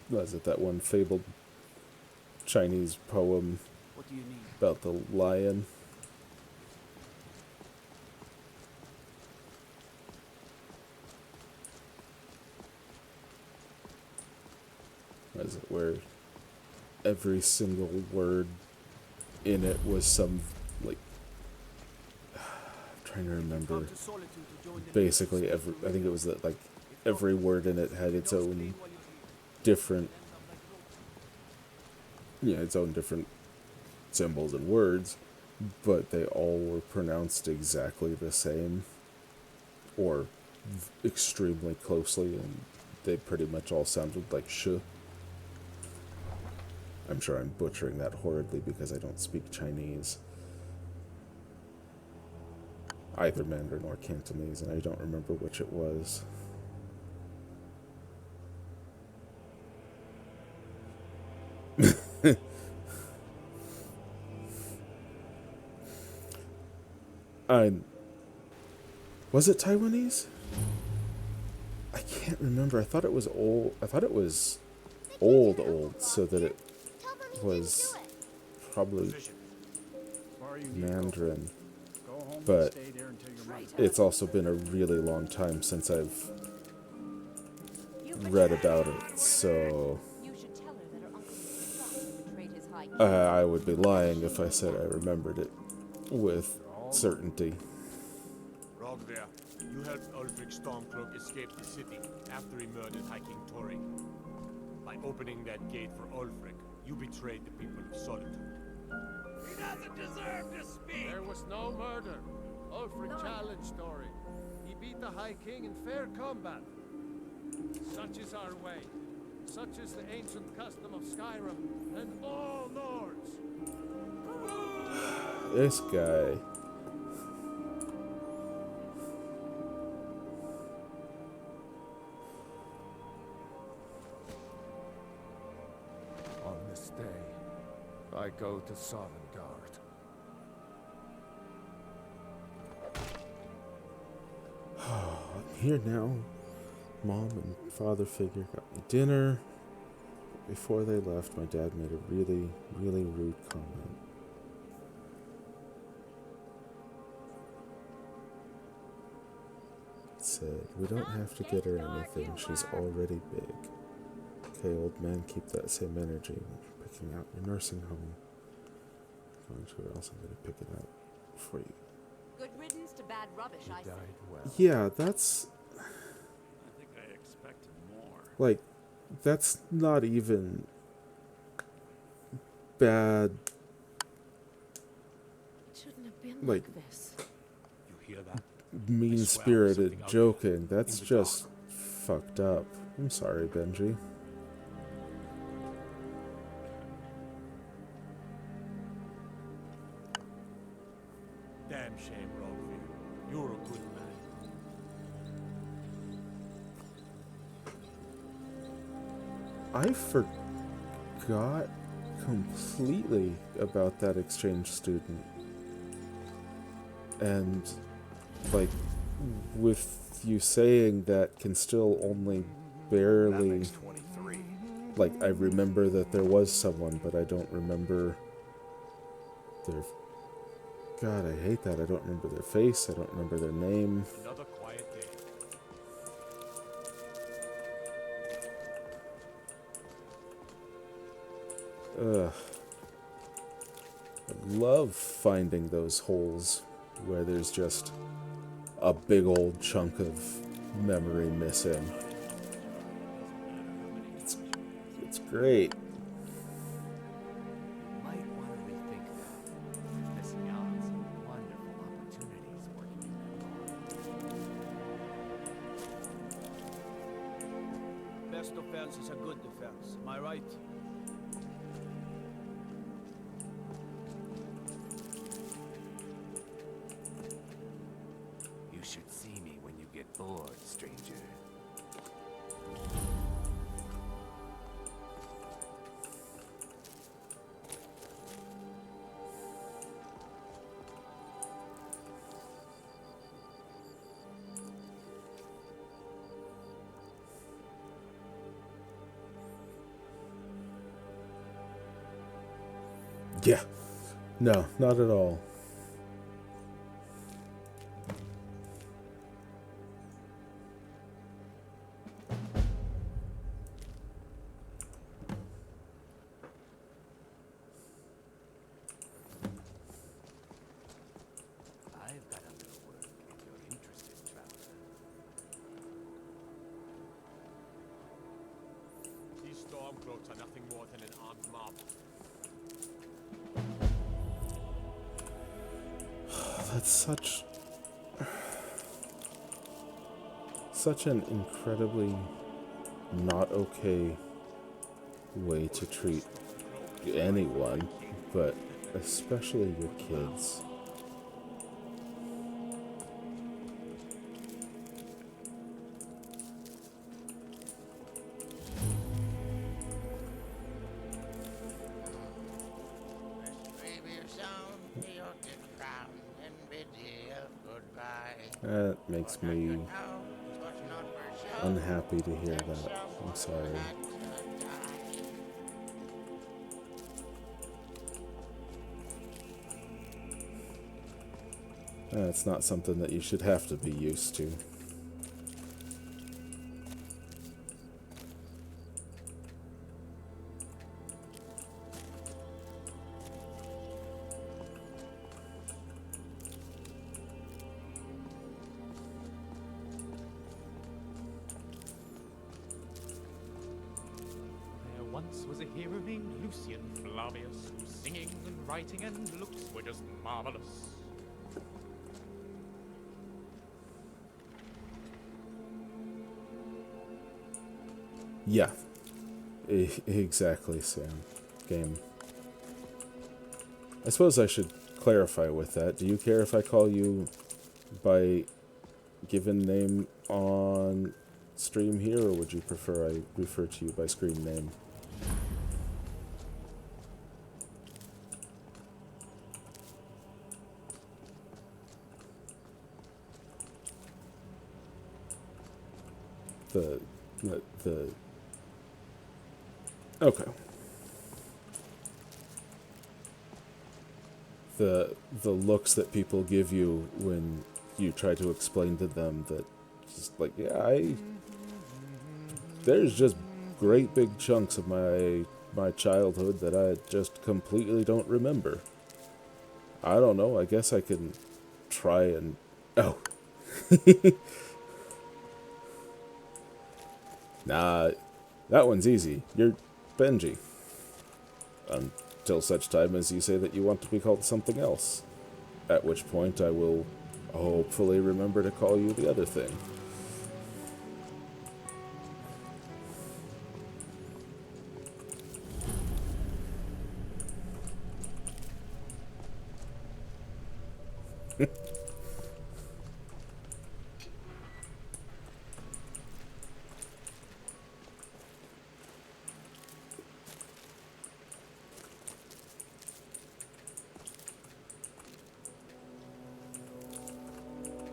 Was it that one fabled Chinese poem What do you need? about the lion? Was it where every single word in it was some, like, I'm trying to remember. Basically, I think it was that, like, every word in it had its own different, its own different symbols and words, but they all were pronounced exactly the same, or extremely closely, and they pretty much all sounded like sh. I'm sure I'm butchering that horridly because I don't speak Chinese. Either Mandarin or Cantonese, and I don't remember which it was. Was it Taiwanese? I can't remember. I thought it was old. I thought it was old, so that it was probably Mandarin. But it's also been a really long time since I've read about it, so I would be lying if I said I remembered it with certainty. Rogver, you helped Ulfric Stormcloak escape the city after he murdered High King Torrik. By opening that gate for Ulfric, you betrayed the people of Solitude. He doesn't deserve to speak! There was no murder. Ulfric challenged Torrik. He beat the High King in fair combat. Such is our way. Such is the ancient custom of Skyrim and all Nords. This guy. On this day, I go to Sovngarde. I'm here now. Mom and father figure got me dinner. Before they left, my dad made a really, really rude comment. Said, we don't have to get her anything, she's already big. Okay, old man, keep that same energy. Picking out your nursing home. Going to where else I'm going to pick it out for you. Good riddance to bad rubbish, I say. Yeah, that's... I think I expected more. Like, that's not even bad. It shouldn't have been Like this. You hear that? Mean-spirited joking. That's just fucked up. I'm sorry, Benji. Damn shame, Rogver. You're a good man. I forgot completely about that exchange student. And, like, with you saying that can still only barely... Like, I remember that there was someone, but I don't remember their God, I hate that. I don't remember their face. I don't remember their name. Another quiet day. Ugh. I love finding those holes where there's just a big old chunk of memory missing. It's great. You might want to rethink that. You're missing out on some wonderful opportunities working in that bar. Best defense is a good defense. Am I right? You should see me when you get bored, stranger. Yeah. No, not at all. I've got a little work if you're interested, traveler. These stormcloaks are nothing more than an armed mob. That's such an incredibly not okay way to treat anyone, but especially your kids. That makes me unhappy to hear that. I'm sorry. That's not something that you should have to be used to. There once was a hero named Lucian Flavius, whose singing and writing and looks were just marvelous. Yeah. Exactly, Sam. Game. I suppose I should clarify with that. Do you care if I call you by given name on stream here, or would you prefer I refer to you by screen name? The okay. The looks that people give you when you try to explain to them that just like, yeah, there's just great big chunks of my childhood that I just completely don't remember. I don't know, I guess I can try and oh. Nah, that one's easy. You're Benji. Until such time as you say that you want to be called something else. At which point I will hopefully remember to call you the other thing.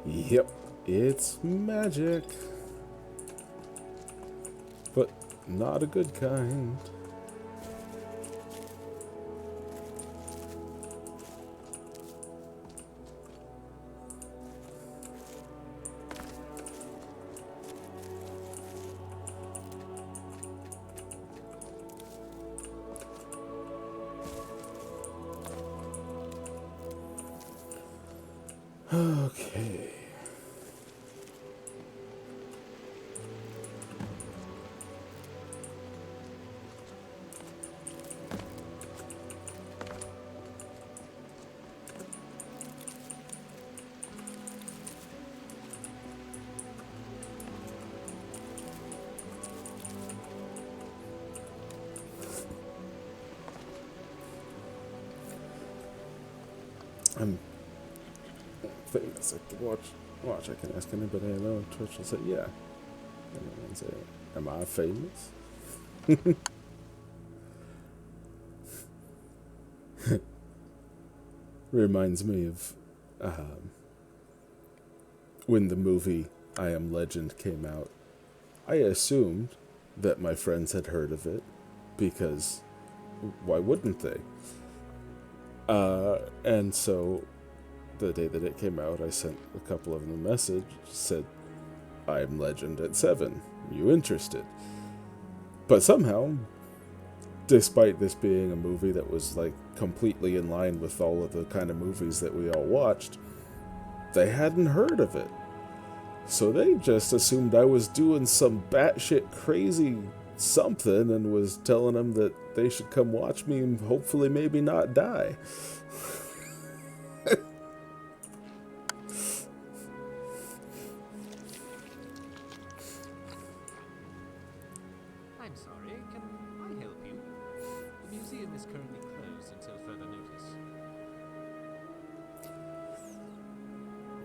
Yep, it's magic. But not a good kind. Okay. I'm famous. I can watch. I can ask anybody I know. Twitch will say, yeah. And then say, am I famous? Reminds me of when the movie I Am Legend came out. I assumed that my friends had heard of it because why wouldn't they? And so the day that it came out, I sent a couple of them a message, said, I Am Legend at 7. You interested? But somehow, despite this being a movie that was like completely in line with all of the kind of movies that we all watched, they hadn't heard of it. So they just assumed I was doing some batshit crazy something and was telling them that they should come watch me and hopefully maybe not die. I'm sorry, can I help you? The museum is currently closed until further notice.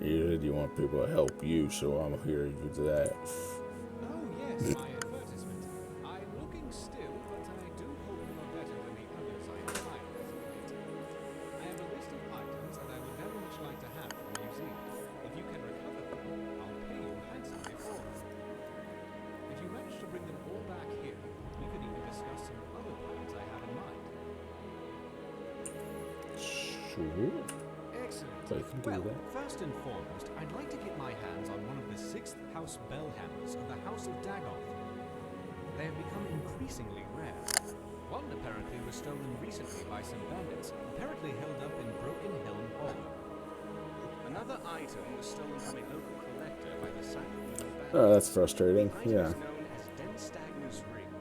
You said you want people to help you, so I'm here to do that. Oh yes, my advertisement. I'm looking still, but I do hope you are better than the others I have hired as of late. I have a list of items that I would very much like to have from the museum. If you can recover them, I'll pay you handsomely for them. If you manage to bring them all back here, we could even discuss some other plans I have in mind. Sure. Excellent. I can do Well, that. first and foremost, I'd like to get my hands on one of the 6th House Bellhammers of the House of Dagoth. They have become increasingly rare. One apparently was stolen recently by some bandits, apparently held up in Broken Helm Hall. Another item was stolen from a local collector by the Cyclone bandits. Oh, that's frustrating. The item Yeah. is known as Denstagner's Ring.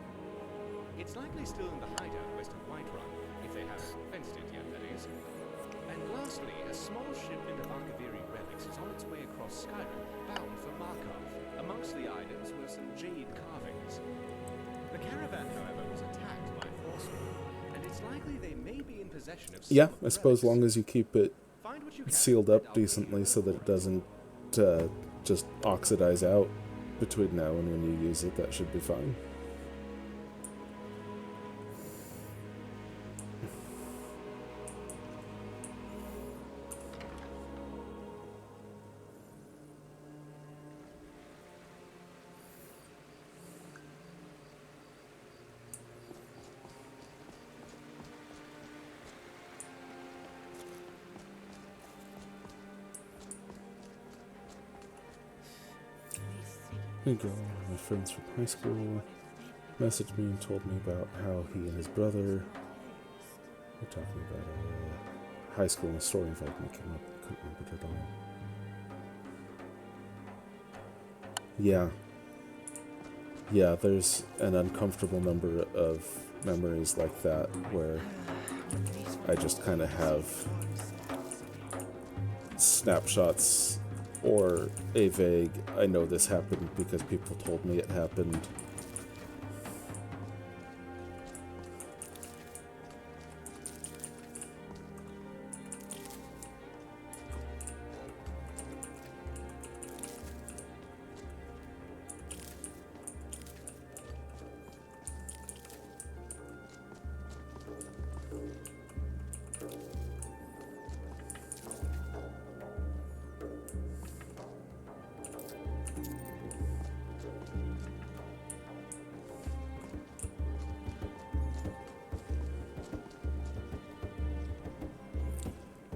It's likely still in the hideout west of Whiterun, if they haven't fenced it yet, that is. And lastly, a small shipment of Arkaviri relics is on its way across Skyrim, bound for Markov. Amongst the items were some jade carvings. The caravan, however, was attacked by Forsworn, and it's likely they may be in possession of some Yeah, of the I suppose as relics. long as you keep it Find what you can, sealed and up I'll decently pay you so that for it doesn't just oxidize out between now and when you use it, that should be fine. Hey girl, one of my friends from high school messaged me and told me about how he and his brother were talking about a high school and a story involved me came up. Couldn't remember it all. Yeah, there's an uncomfortable number of memories like that where I just kind of have snapshots or a vague, I know this happened because people told me it happened.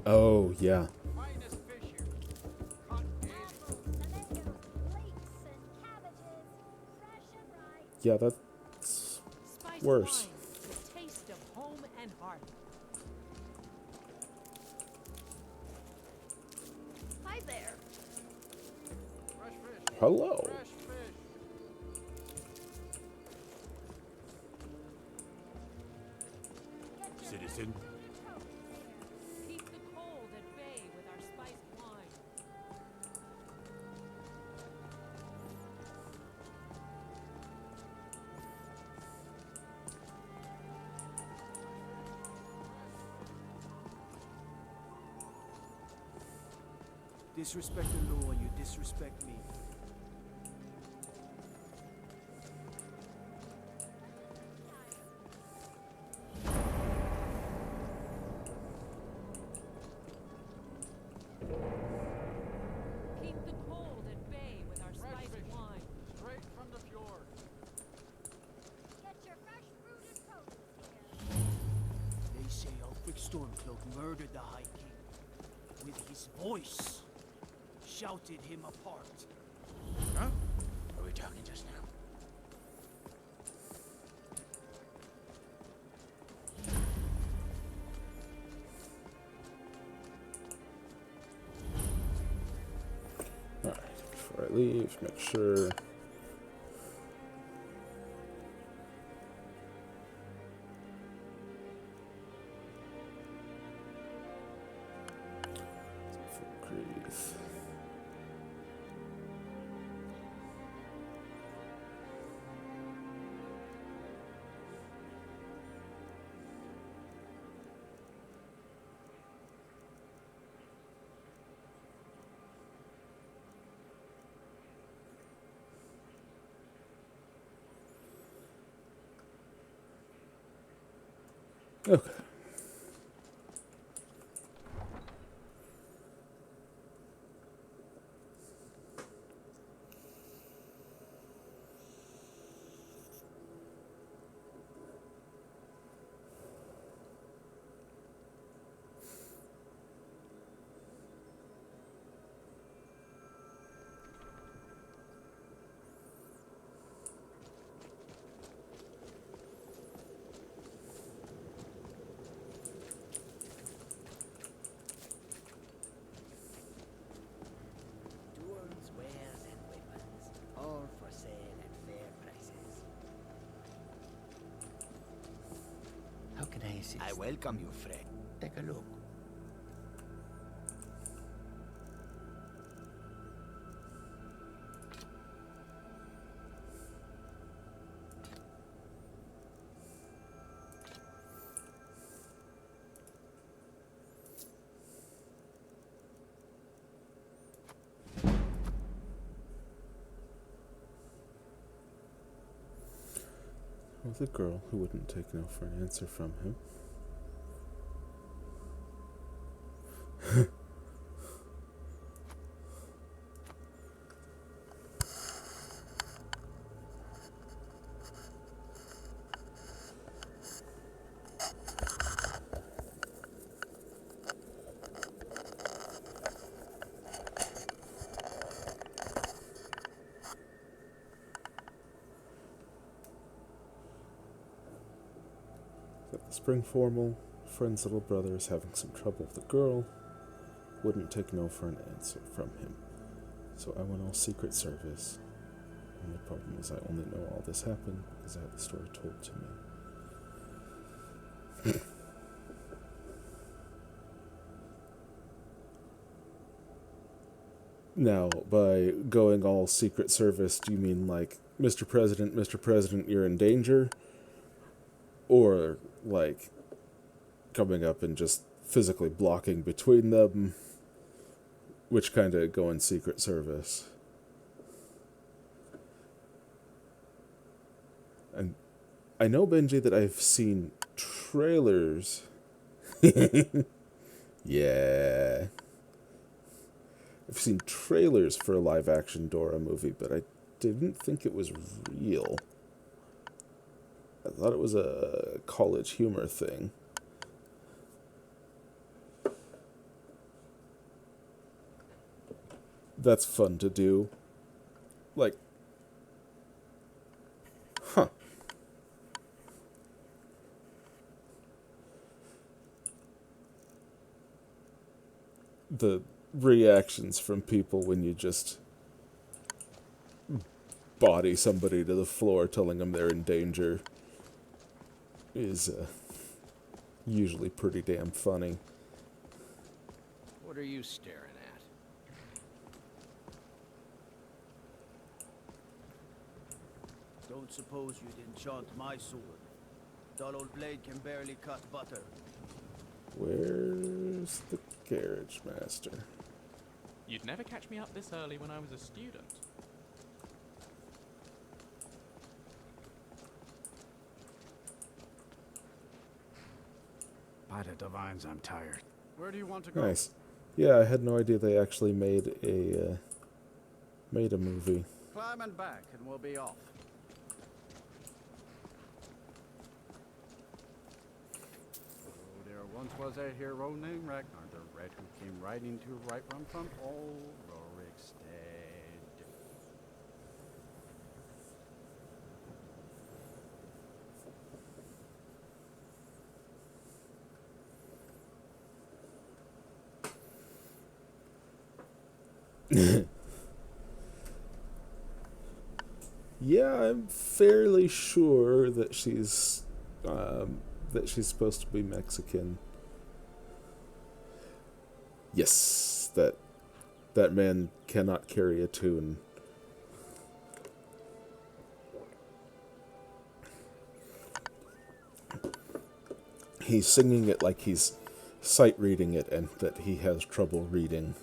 Oh, yeah. Yeah, that's worse. The taste of home and heart. Hi, hello. Fresh fish. Citizen, Keep the cold at bay with our spiced wine. Disrespect the law, you disrespect me. Keep the cold at bay with our Fresh spiced fish. wine. Straight from the fjord. Get your fresh fruit and produce here. They say Ulfric Stormcloak murdered the High King. With his voice. Shouted him apart. Huh? Are we talking just now? Alright, before I leave, make sure. Grief. Okay. Tools, wares, and weapons, all for sale at fair prices. How can I assist? I welcome you, friend. Take a look. Well, the girl who wouldn't take no for an answer from him. At the spring formal, friend's little brother is having some trouble with the girl. Wouldn't take no for an answer from him. So I went all Secret Service. And the problem is I only know all this happened because I had the story told to me. Now, by going all Secret Service, do you mean like, Mr. President, you're in danger? Or, like, coming up and just physically blocking between them? Which kind of go in Secret Service? And I know, Benji, that I've seen trailers. Yeah. I've seen trailers for a live-action Dora movie, but I didn't think it was real. I thought it was a college humor thing. That's fun to do. Like, huh. The reactions from people when you just body somebody to the floor telling them they're in danger is usually pretty damn funny. What are you staring at? Don't suppose you'd enchant my sword. Dull old blade can barely cut butter. Where's the carriage master? You'd never catch me up this early when I was a student. By the divines, I'm tired. Where do you want to go? Nice. Yeah, I had no idea they actually made a movie. Climb and back, and we'll be off. Oh, there once was a hero named Ragnar the Red who came riding to right run from old Rorikstead. Yeah, I'm fairly sure that she's supposed to be Mexican. Yes, that man cannot carry a tune. He's singing it like he's sight reading it and that he has trouble reading.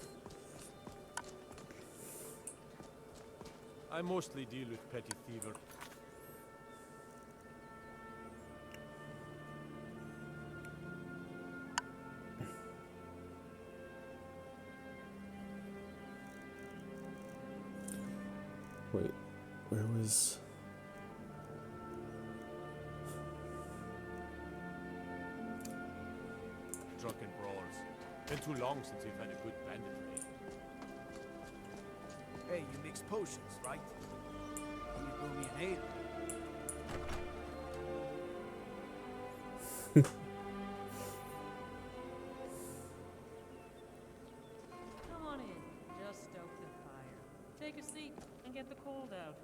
I mostly deal with petty thiever. Wait, where was... Drunken brawls. Been too long since we've had a good bandit raid. Hey, you mix potions, right? Can you brew me an ale? Come on in. Just stoke the fire. Take a seat and get the cold out.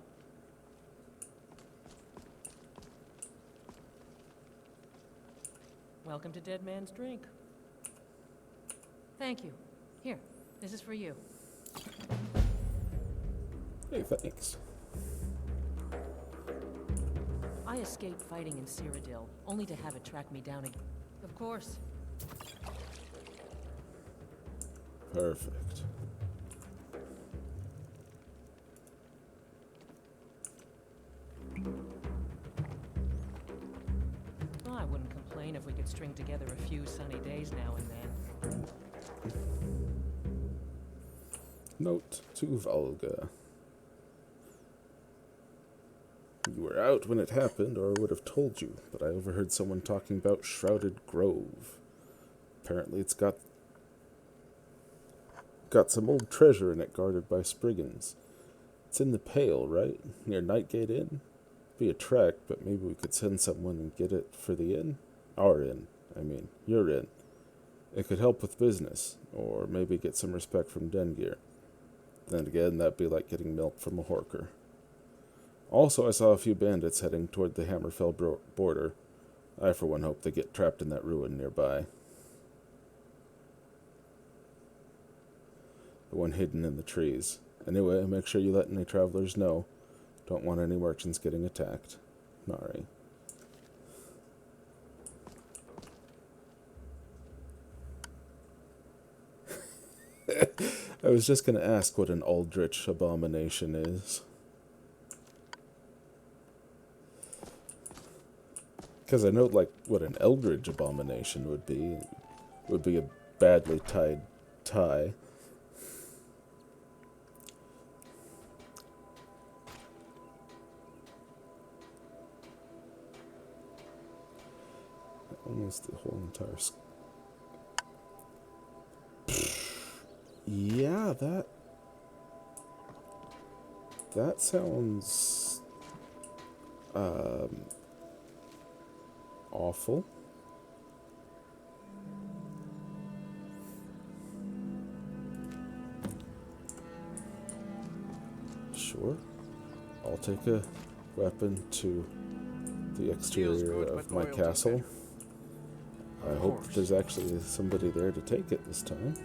Welcome to Dead Man's Drink. Thank you. Here, this is for you. Hey, thanks. I escaped fighting in Cyrodiil, only to have it track me down again. Of course. Perfect. Well, I wouldn't complain if we could string together a few sunny days now and then. Note to Volga. You were out when it happened, or I would have told you, but I overheard someone talking about Shrouded Grove. Apparently it's got some old treasure in it guarded by Spriggans. It's in the Pale, right? Near Nightgate Inn? Be a trek, but maybe we could send someone and get it for the inn? Our inn, I mean. Your inn. It could help with business, or maybe get some respect from Dengear. Then again, that'd be like getting milk from a horker. Also, I saw a few bandits heading toward the Hammerfell border. I, for one, hope they get trapped in that ruin nearby. The one hidden in the trees. Anyway, make sure you let any travelers know. Don't want any merchants getting attacked. Nari. I was just going to ask what an Aldrich abomination is. Because I know, like, what an Eldridge abomination would be. It would be a badly tied tie. Almost the whole entire... Yeah, that sounds awful. Sure. I'll take a weapon to the exterior of my castle. I hope that there's actually somebody there to take it this time.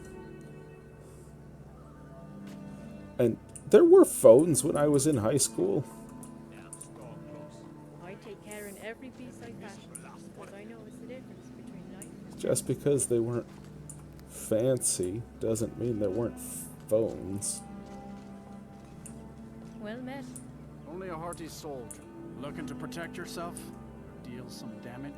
And there were phones when I was in high school. I take care in every piece I fashion, because I know it's the difference between life and Just because they weren't fancy doesn't mean there weren't phones. well met. Only a hearty soldier. Looking to protect yourself? Or deal some damage?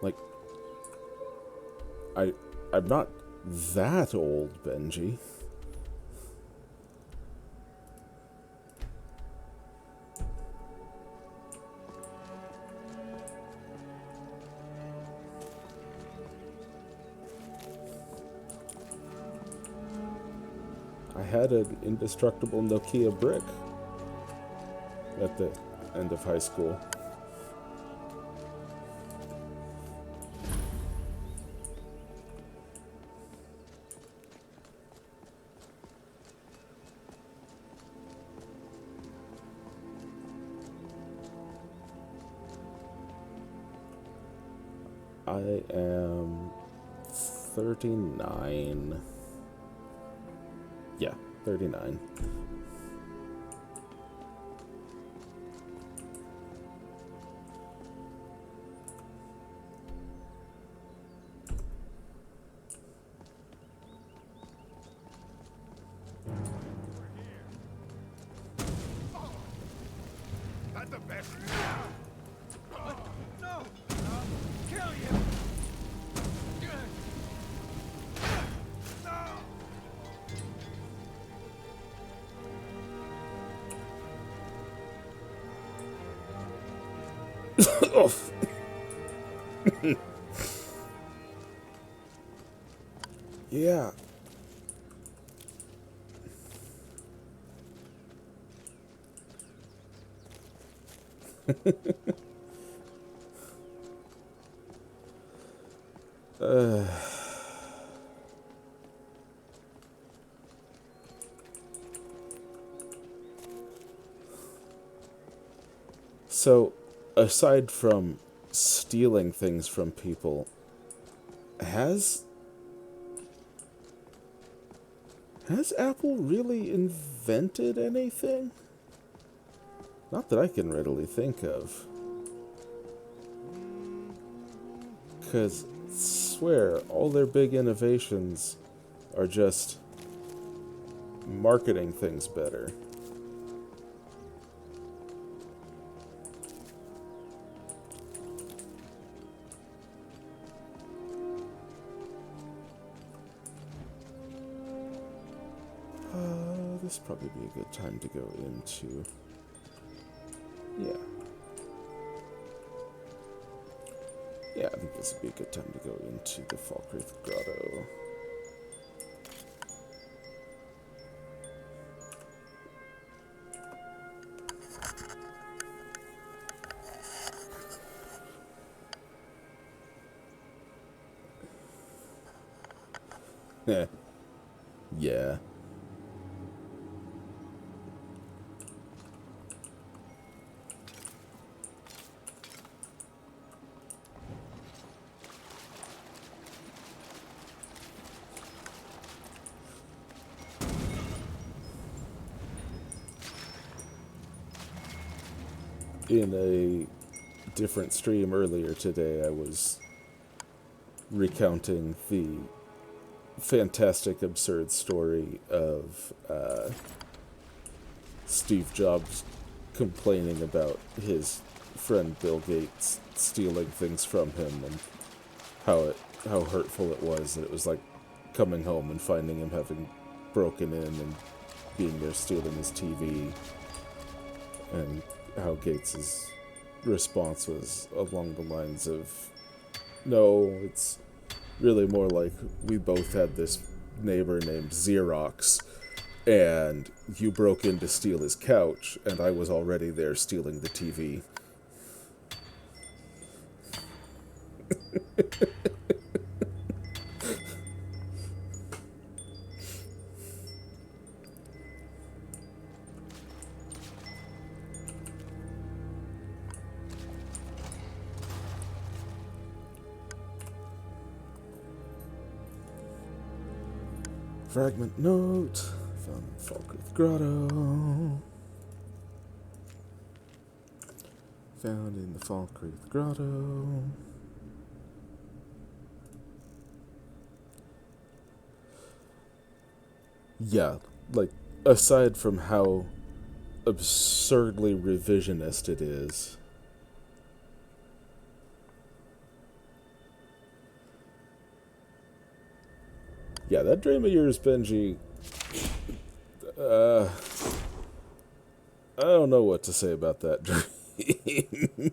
Like, I'm not that old, Benji. I had an indestructible Nokia brick at the end of high school. I am 39. Yeah, 39. That's the best. No! Kill you! Yeah. So, aside from stealing things from people, has Apple really invented anything? Not that I can readily think of. 'Cause, swear, all their big innovations are just marketing things better. This would probably be a good time to go into... Yeah. Yeah, I think this would be a good time to go into the Falkreath Grotto. Yeah. In a different stream earlier today, I was recounting the fantastic, absurd story of Steve Jobs complaining about his friend Bill Gates stealing things from him, and how hurtful it was that it was like coming home and finding him having broken in and being there stealing his TV, and how Gates's response was along the lines of, no, it's really more like we both had this neighbor named Xerox, and you broke in to steal his couch, and I was already there stealing the TV. Fragment note found in Falkirk Grotto. Found in the Falkirk Grotto. Yeah, like, aside from how absurdly revisionist it is, yeah, that dream of yours, Benji, I don't know what to say about that dream.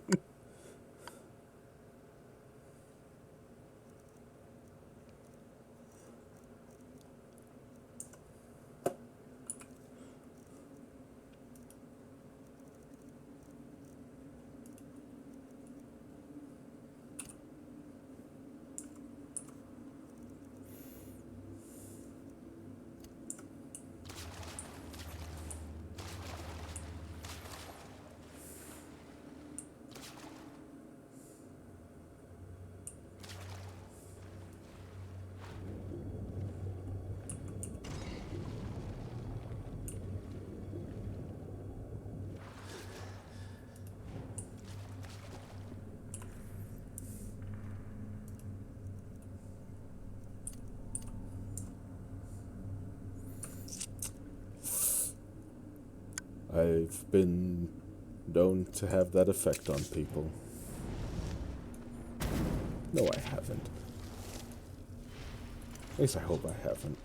I've been known to have that effect on people. No, I haven't. At least I hope I haven't.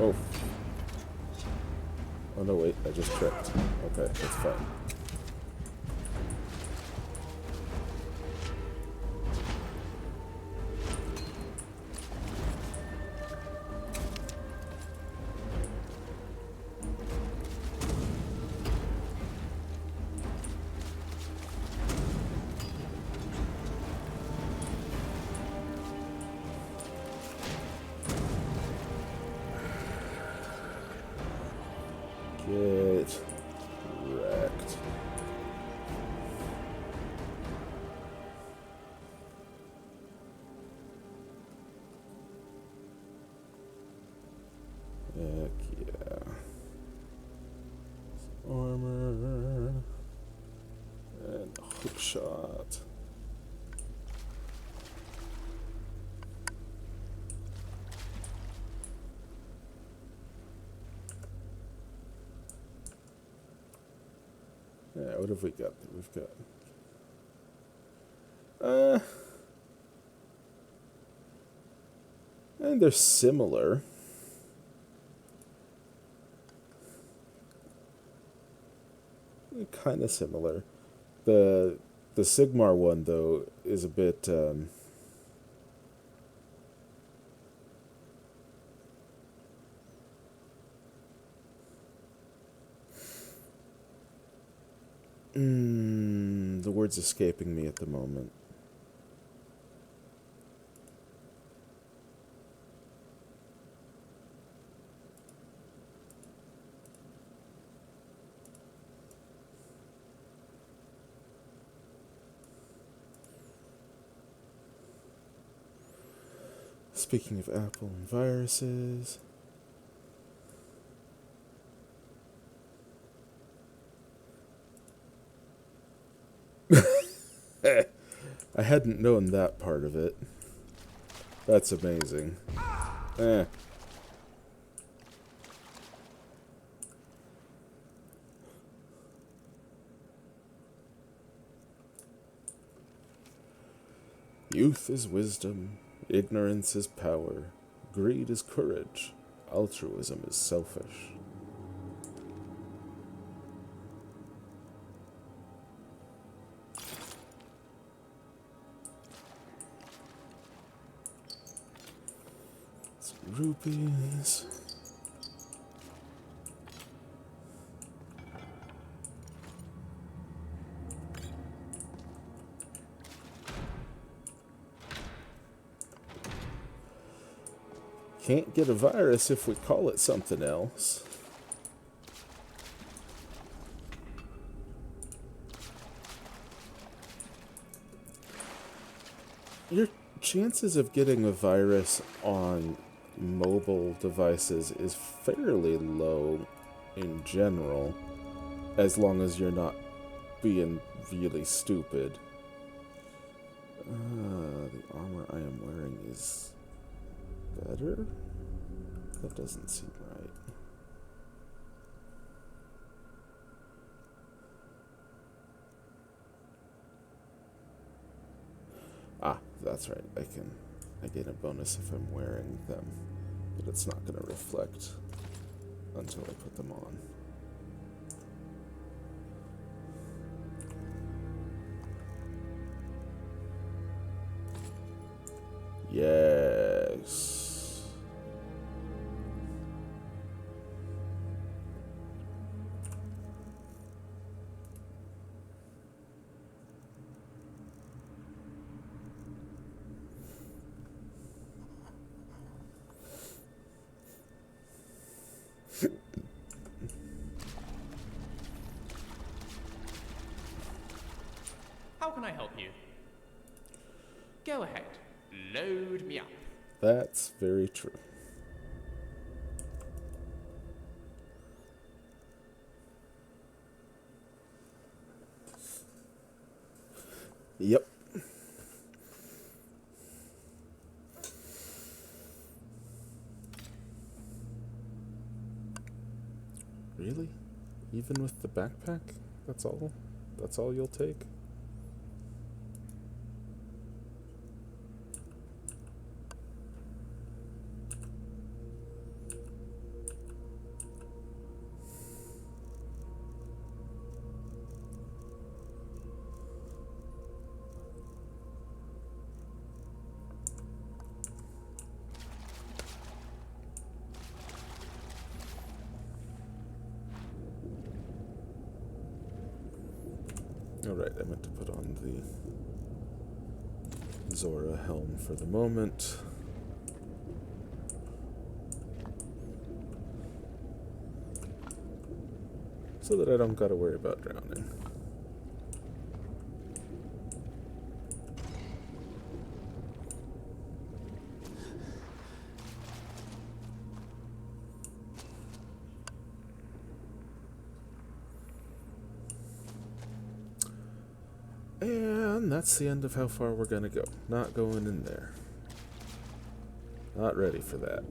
Oh. Oh no, wait, I just tripped. Okay, that's fine. Get wrecked. Heck yeah. Armor. And hook shot. Yeah, what have we got? We've got... and they're similar. Kind of similar. The Sigmar one, though, is a bit... the word's escaping me at the moment. Speaking of Apple and viruses... I hadn't known that part of it. That's amazing. Youth is wisdom, ignorance is power, greed is courage, altruism is selfish. Some rupees. Can't get a virus if we call it something else. Your chances of getting a virus on mobile devices is fairly low in general, as long as you're not being really stupid. The armor I am wearing is better? That doesn't seem right. Ah, that's right. I get a bonus if I'm wearing them, but it's not going to reflect until I put them on. Yes. How can I help you? Go ahead. Load me up. That's very true. Yep. Really? Even with the backpack? That's all? That's all you'll take? Alright, I meant to put on the Zora helm for the moment. So that I don't gotta worry about drowning. And that's the end of how far we're gonna go. Not going in there. Not ready for that.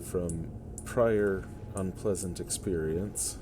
From prior unpleasant experience.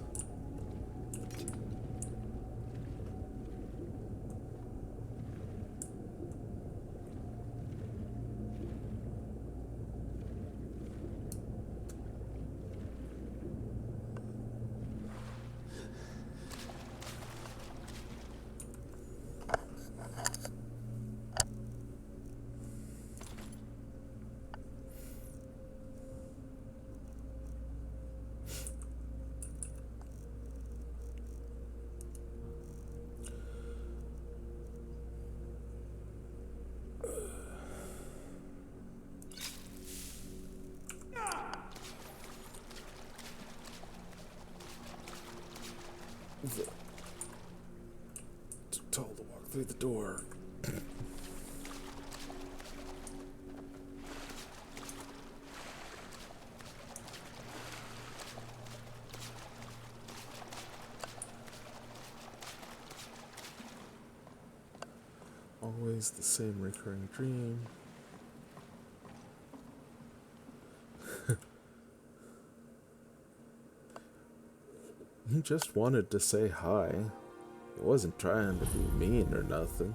Too tall to walk through the door. Always the same recurring dream. He just wanted to say hi. He wasn't trying to be mean or nothing.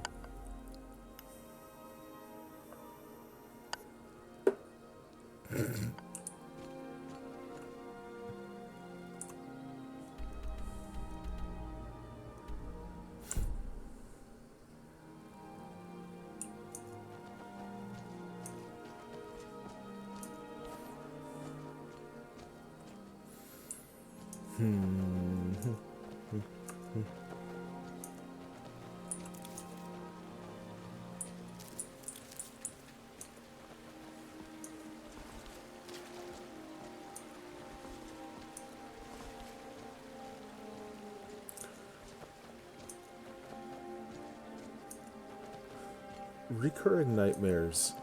Recurring nightmares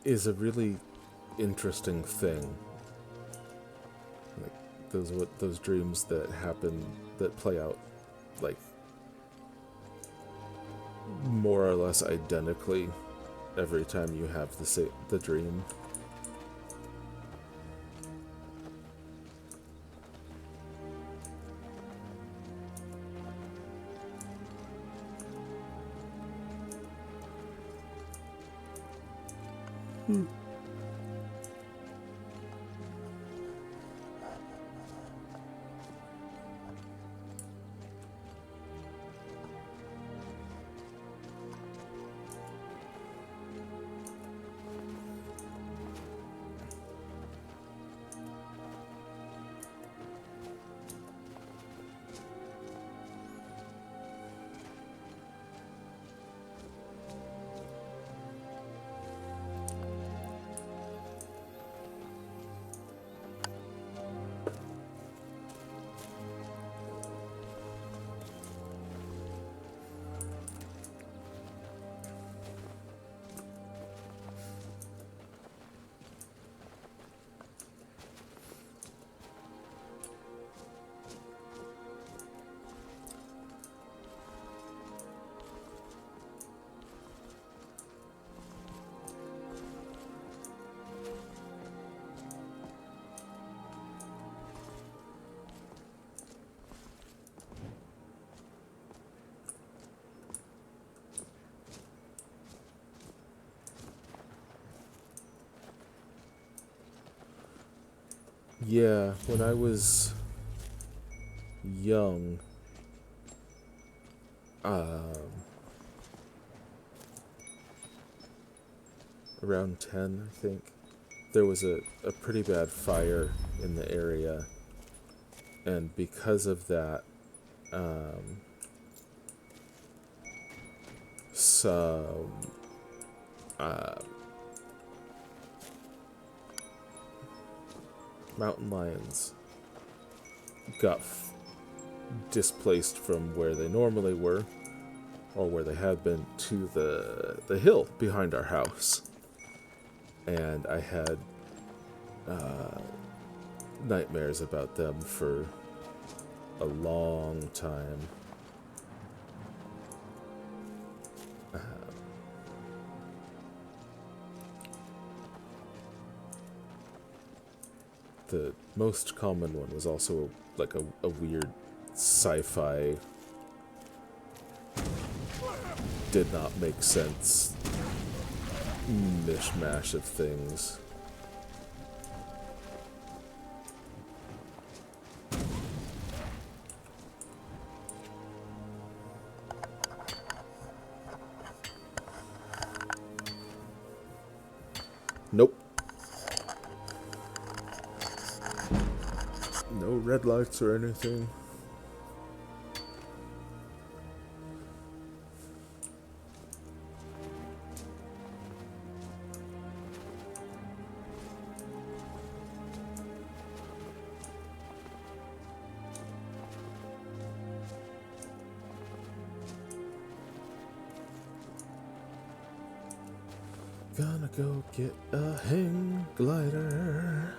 is a really interesting thing. Like those dreams that happen, that play out like more or less identically every time you have the dream. Yeah, when I was young, around 10, I think, there was a pretty bad fire in the area, and because of that, some mountain lions got displaced from where they normally were, or where they had been, to the hill behind our house. And I had nightmares about them for a long time. The most common one was also like a weird sci-fi, did not make sense mishmash of things. Nope. No red lights or anything. Gonna go get a hang glider.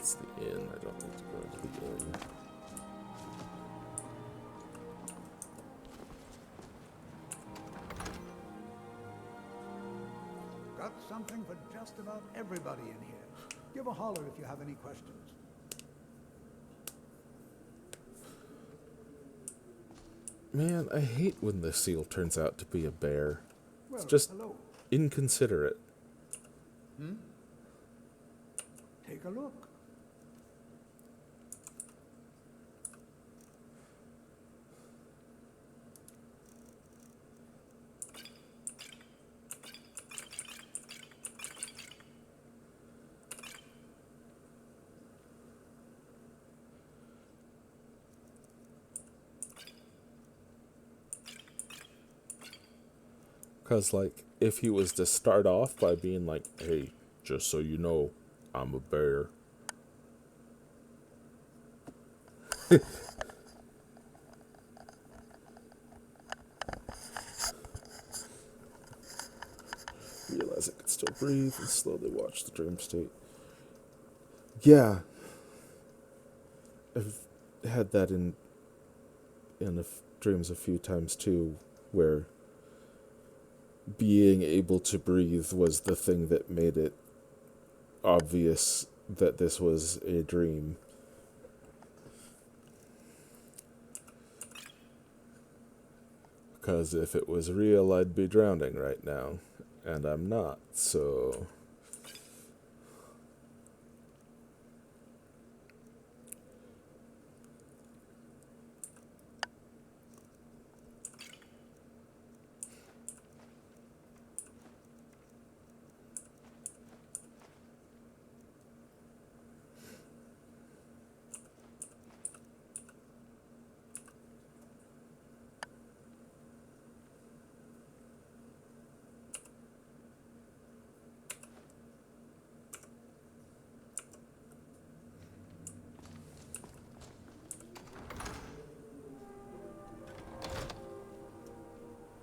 It's the inn. I don't need to go to the inn. Got something for just about everybody in here. Give a holler if you have any questions. Man, I hate when the seal turns out to be a bear. Well, It's just hello. inconsiderate. Take a look. Because, like, if he was to start off by being like, hey, just so you know, I'm a bear. Realize I could still breathe and slowly watch the dream state. Yeah. I've had that in dreams a few times too, where being able to breathe was the thing that made it obvious that this was a dream. Because if it was real, I'd be drowning right now. And I'm not, so...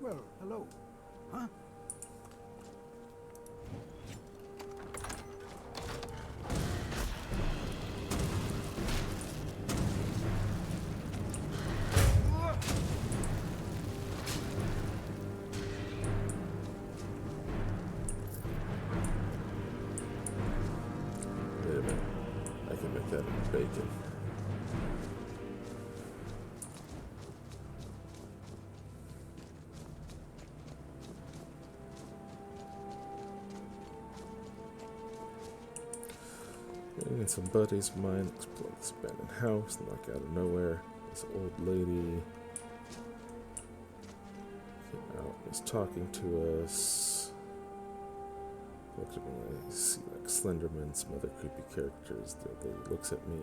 Well, hello. Huh? Wait a minute. I can make that into bacon. And some buddies of mine explored this abandoned house, and like out of nowhere, this old lady came out and was talking to us. Looked at me, I see like Slenderman, some other creepy characters. The lady looks at me,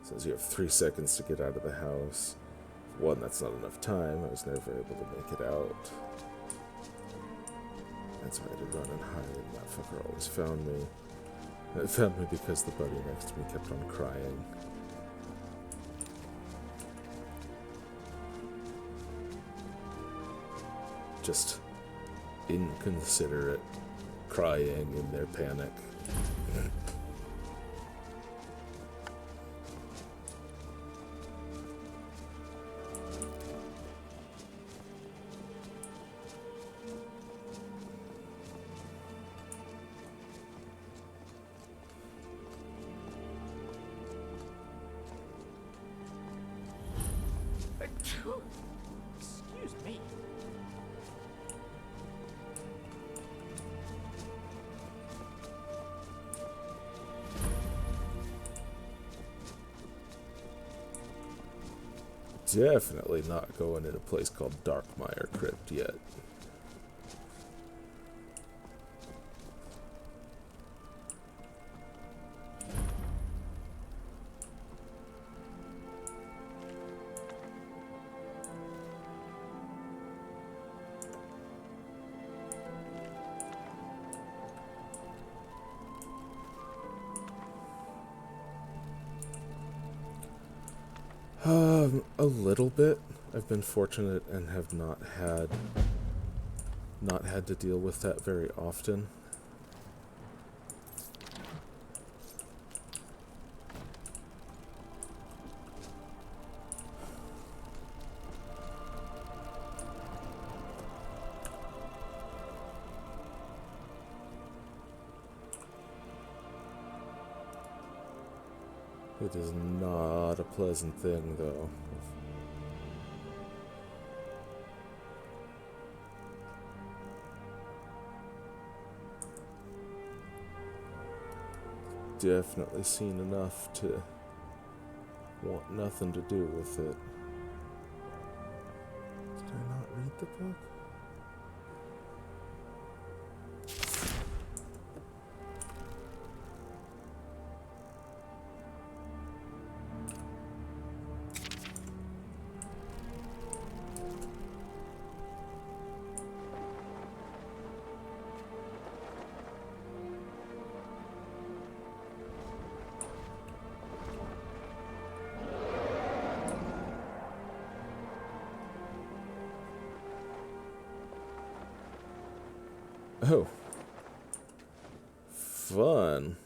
says you have 3 seconds to get out of the house. One, that's not enough time. I was never able to make it out. And so I had to run and hide, and that fucker always found me. It found me because the buddy next to me kept on crying. Just inconsiderate crying in their panic. Excuse me. Definitely not going in a place called Darkmire Crypt yet. A little bit. I've been fortunate and have not had to deal with that very often. It is not a pleasant thing, though. Definitely seen enough to want nothing to do with it. Did I not read the book? Oh. Fun.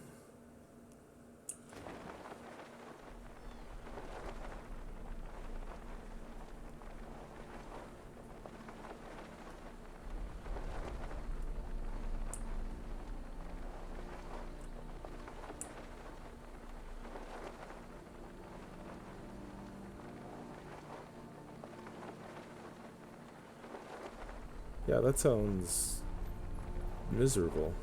Yeah, that sounds miserable.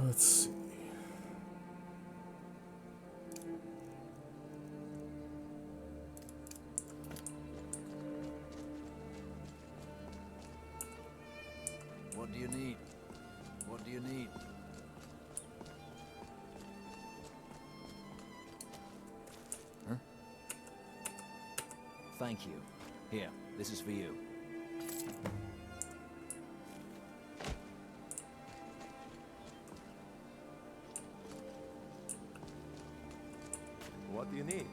Let's see. What do you need? What do you need? Huh? Thank you. Here, this is for you. What do you need?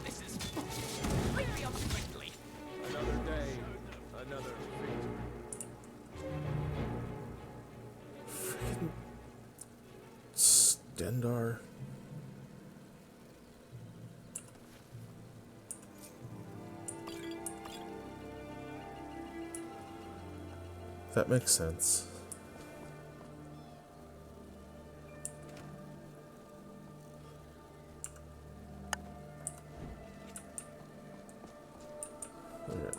This is very unfriendly. Another day, another victory. Stendar. That makes sense. Alright.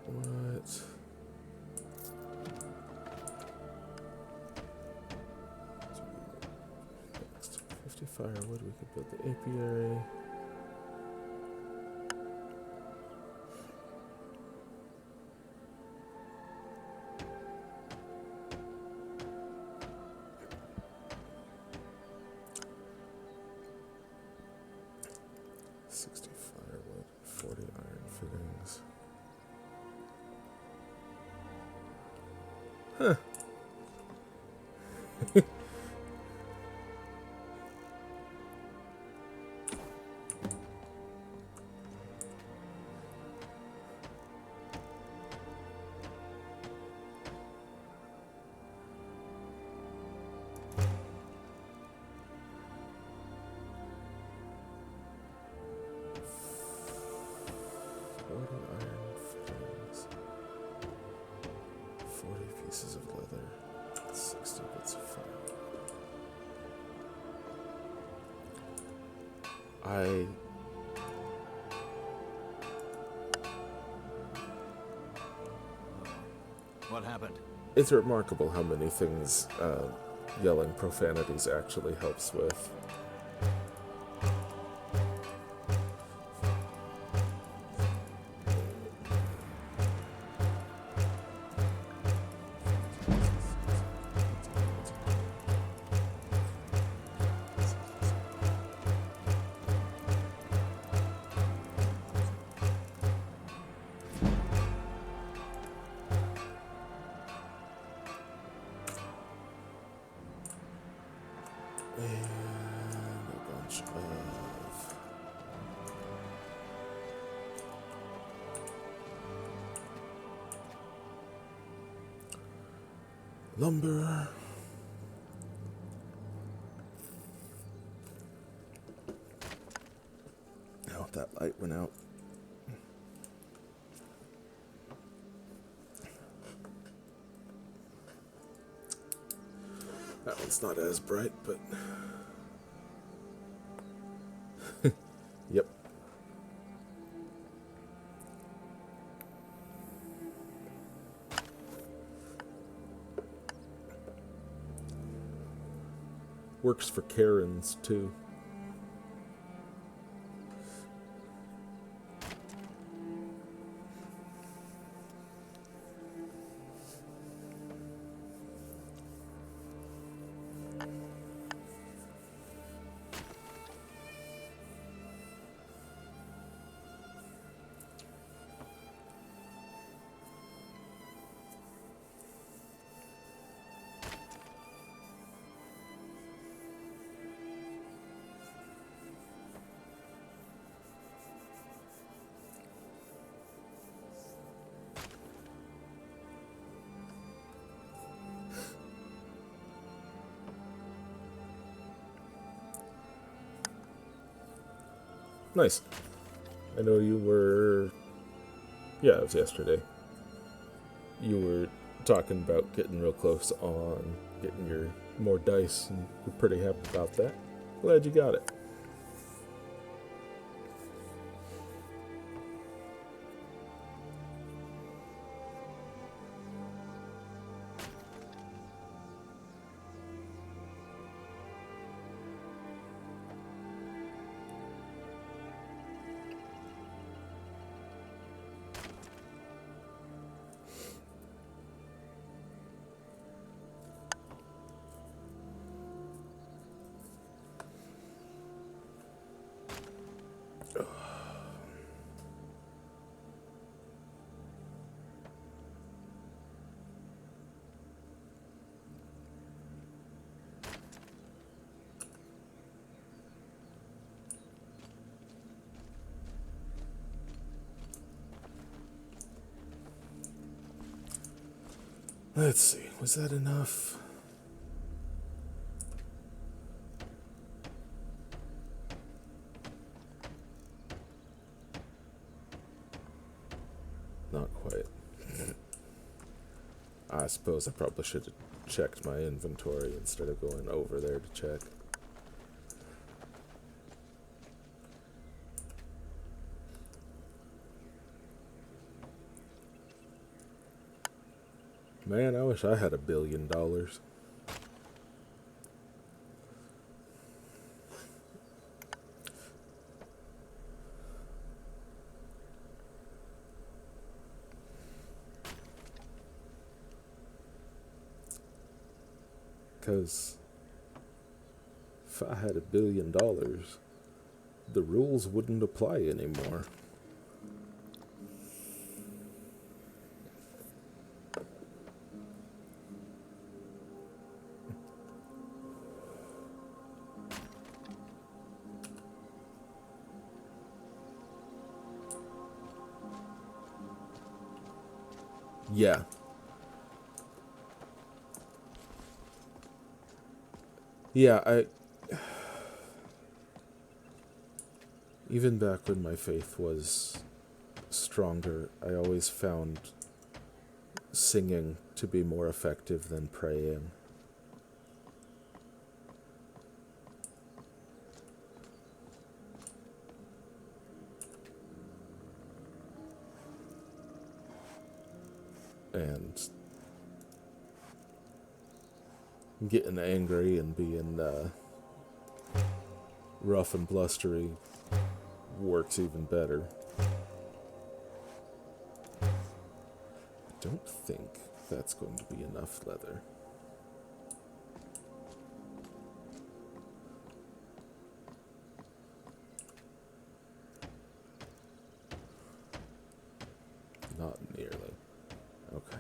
What? Next. 50 firewood, we could build the apiary. Firewood. What happened? It's remarkable how many things yelling profanities actually helps with. Lumber. Oh, that light went out. That one's not as bright, but... Yep. Works for Karens, too. Nice. I know you were... Yeah, it was yesterday. You were talking about getting real close on getting your more dice, and you're pretty happy about that. Glad you got it. Let's see, was that enough? Not quite. I suppose I probably should have checked my inventory instead of going over there to check. Man, I wish I had $1 billion. Because if I had $1 billion, the rules wouldn't apply anymore. Yeah. Yeah, even back when my faith was stronger, I always found singing to be more effective than praying. and getting angry and being rough and blustery works even better. I don't think that's going to be enough leather. Not nearly. Okay.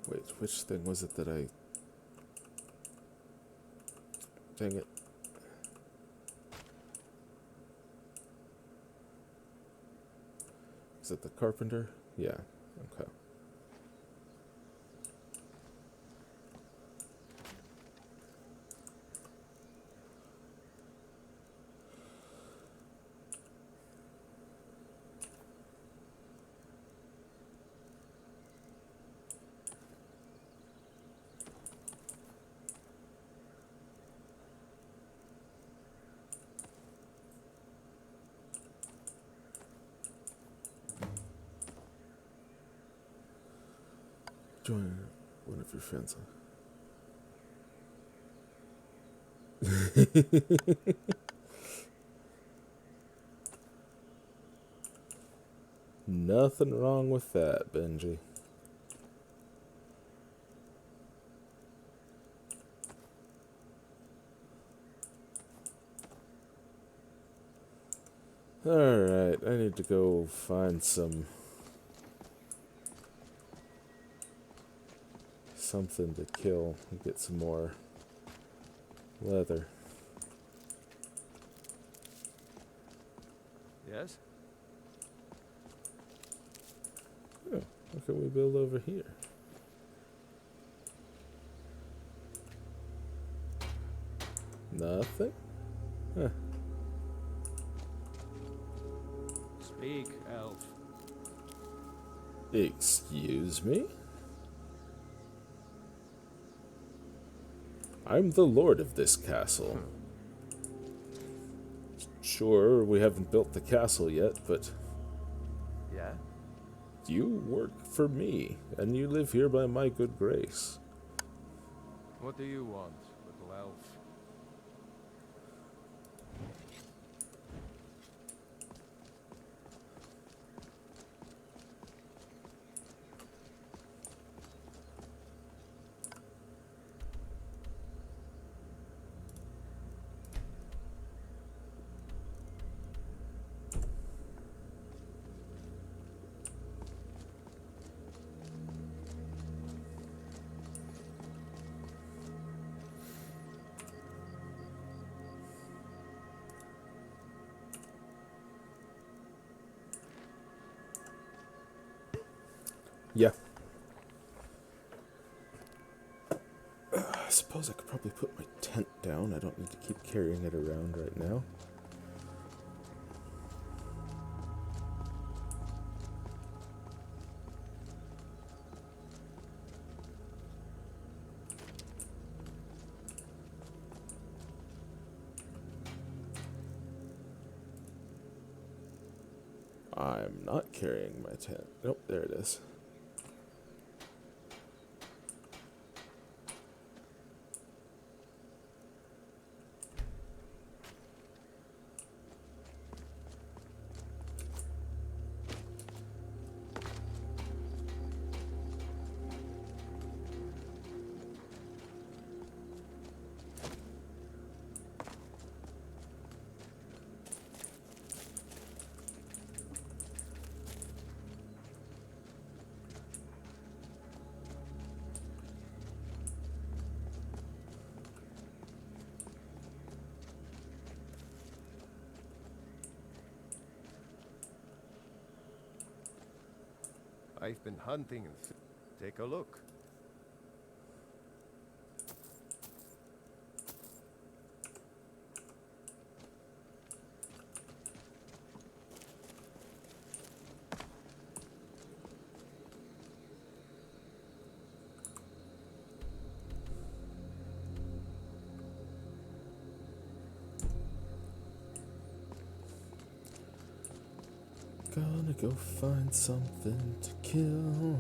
Wait, which thing was it that I... Dang it. Is it the carpenter? Yeah, okay. Join one of your friends. Nothing wrong with that, Benji. Alright, I need to go find something to kill and get some more leather. Yes? Oh, what can we build over here? Nothing? Huh. Speak, elf. Excuse me? I'm the lord of this castle. Sure, we haven't built the castle yet, but... Yeah? You work for me, and you live here by my good grace. What do you want, little elf? Yeah. I suppose I could probably put my tent down. I don't need to keep carrying it around right now. I'm not carrying my tent. Nope, there it is. I've been hunting and take a look. gonna go find something to kill,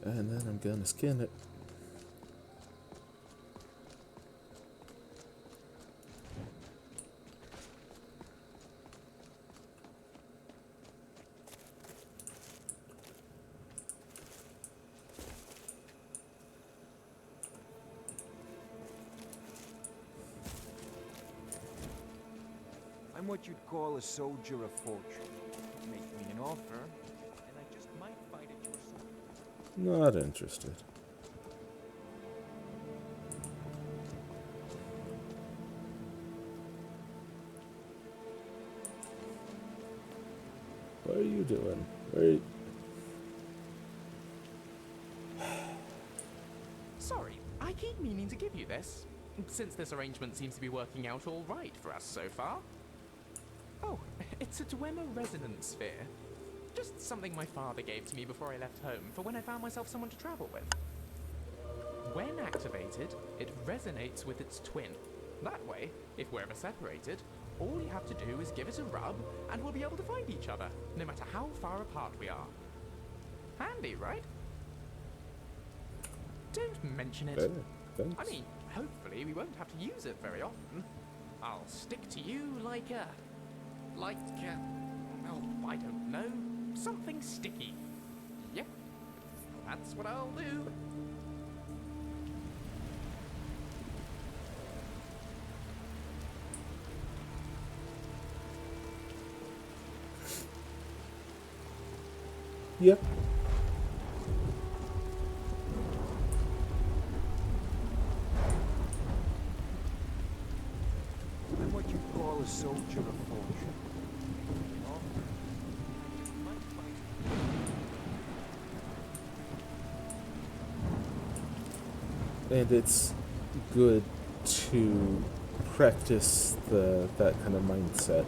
and then I'm gonna skin it. I'm what you'd call a soldier of fortune. Make me an offer, and I just might fight at your side. Not interested. What are you doing? Where are you? Sorry, I keep meaning to give you this, since this arrangement seems to be working out all right for us so far. Oh, it's a Dwemer resonance sphere. Just something my father gave to me before I left home for when I found myself someone to travel with. When activated, it resonates with its twin. That way, if we're ever separated, all you have to do is give it a rub and we'll be able to find each other, no matter how far apart we are. Handy, right? Don't mention it. Better, thanks. I mean, hopefully we won't have to use it very often. I'll stick to you like oh, I don't know, something sticky. Yep, that's what I'll do. Yep. I'm what you'd call a soldier of fortune. And it's good to practice that kind of mindset.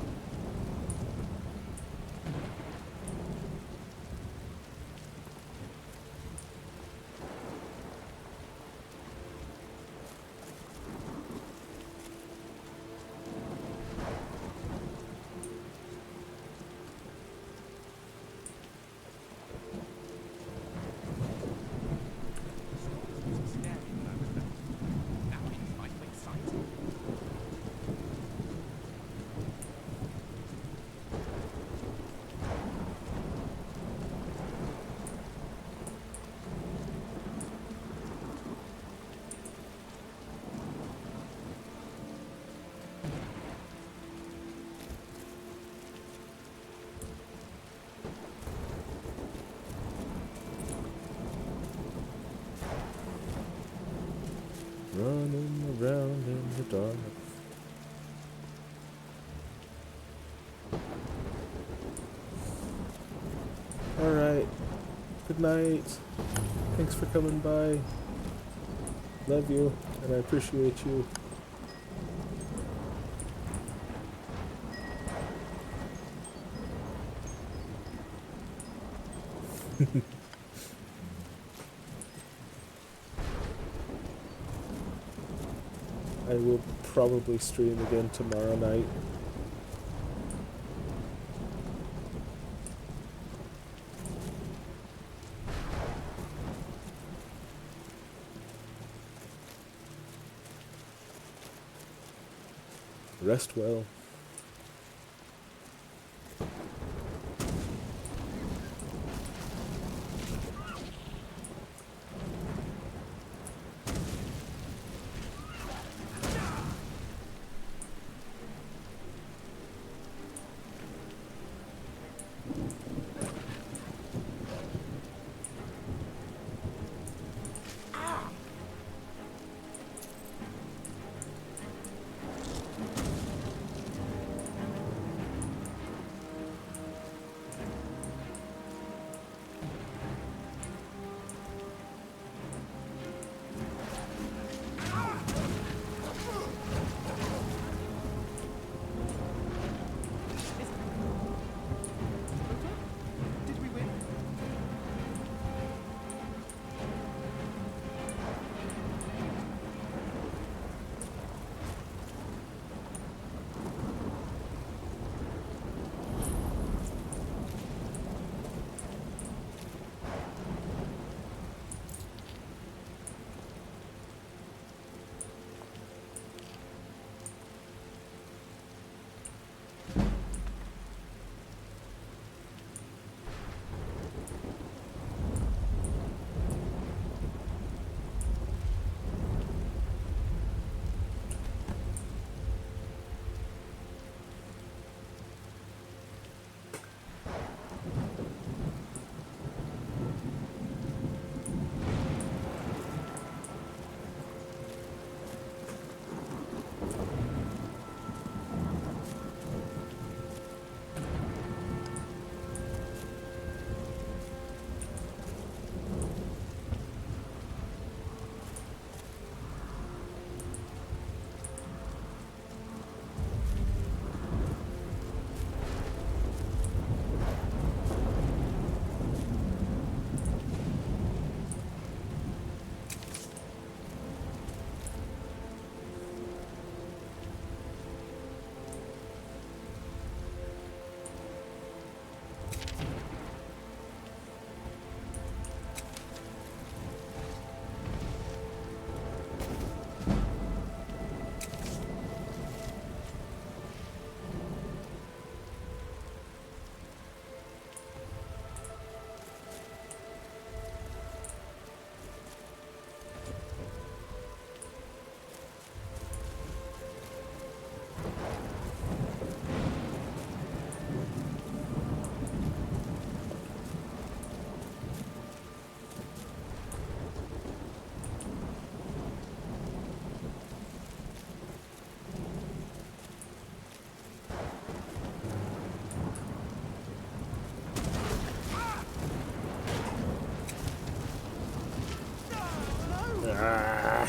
Running around in the dark. Alright. Good night. Thanks for coming by. Love you, and I appreciate you. I will probably stream again tomorrow night. Rest well. Ah.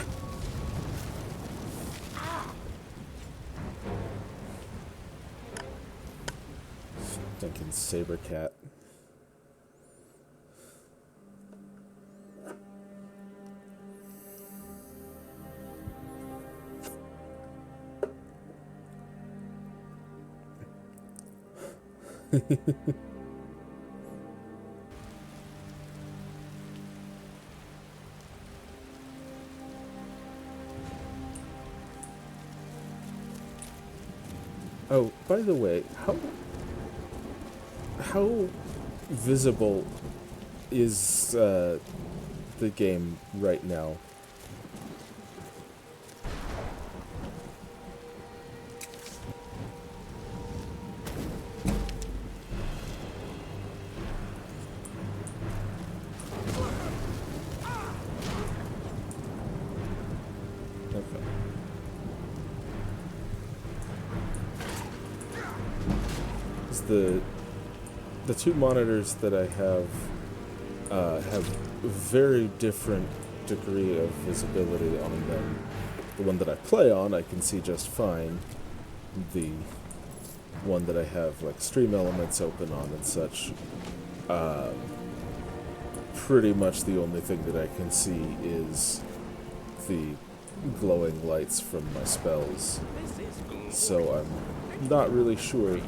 Stinking saber cat. Oh, by the way, how visible is the game right now? Okay. The two monitors that I have a very different degree of visibility on them. The one that I play on, I can see just fine. The one that I have like stream elements open on and such, pretty much the only thing that I can see is the glowing lights from my spells. So I'm not really sure.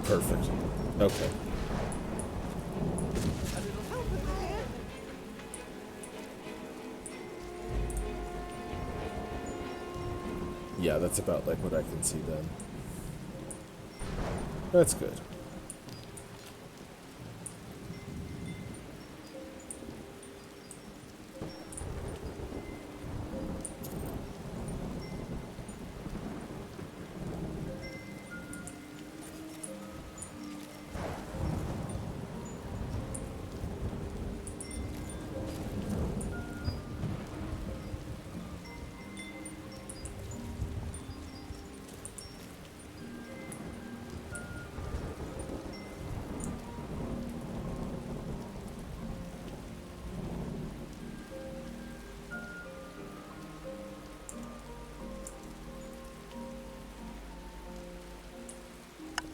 Perfect. Okay. Yeah, that's about like what I can see then. That's good.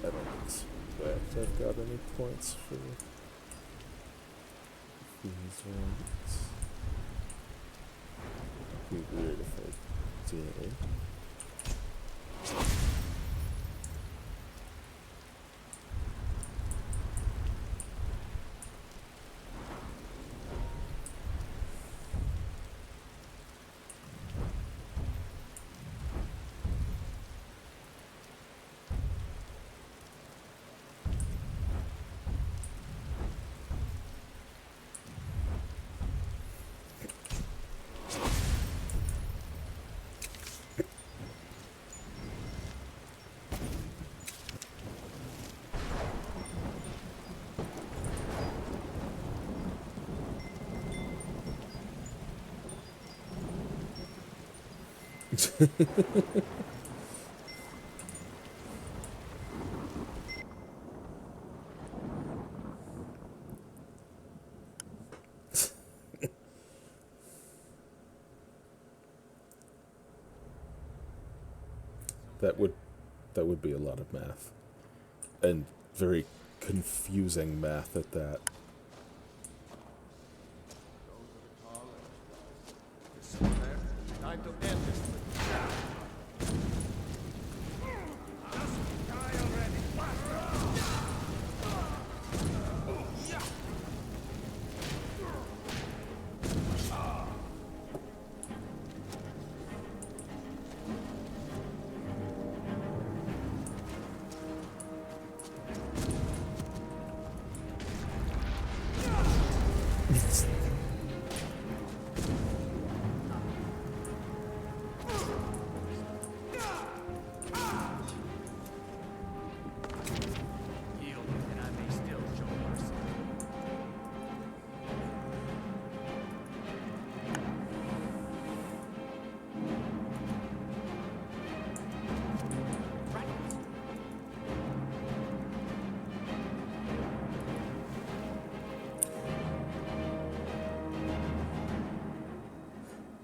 I don't expect I've got any points for these ones. It'd be weird if I did. That would be a lot of math. And very confusing math at that. Time to end this.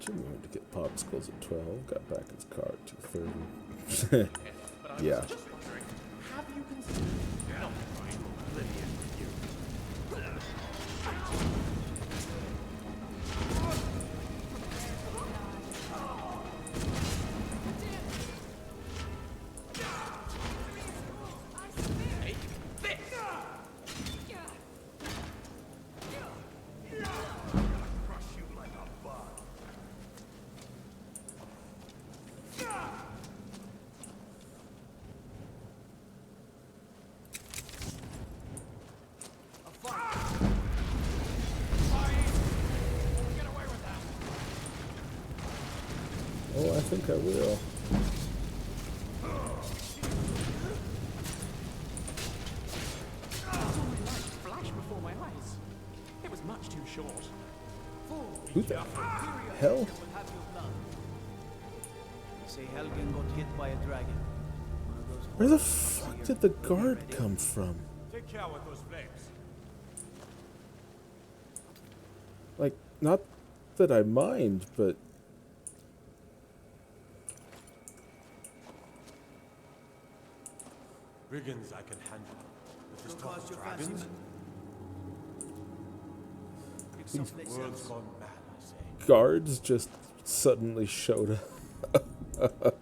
Jimmy went to get popsicles at 12, got back his car at 2:30. But I Yeah. was just wondering, have you considered not trying Oblivion with you? Oh, I think I will. Flash before my eyes. It was much too short. Who the hell? You say Helgen got hit by a dragon. One of those Where the horrors comes fuck here. did the We'll be guard ready. come from? Take care with those flames. Like, not that I mind, but Brigands I can handle. But this Don't talk cause of your fancy, dragons? man. Pick These someplace World's else. gone mad, I say. guards just suddenly showed up.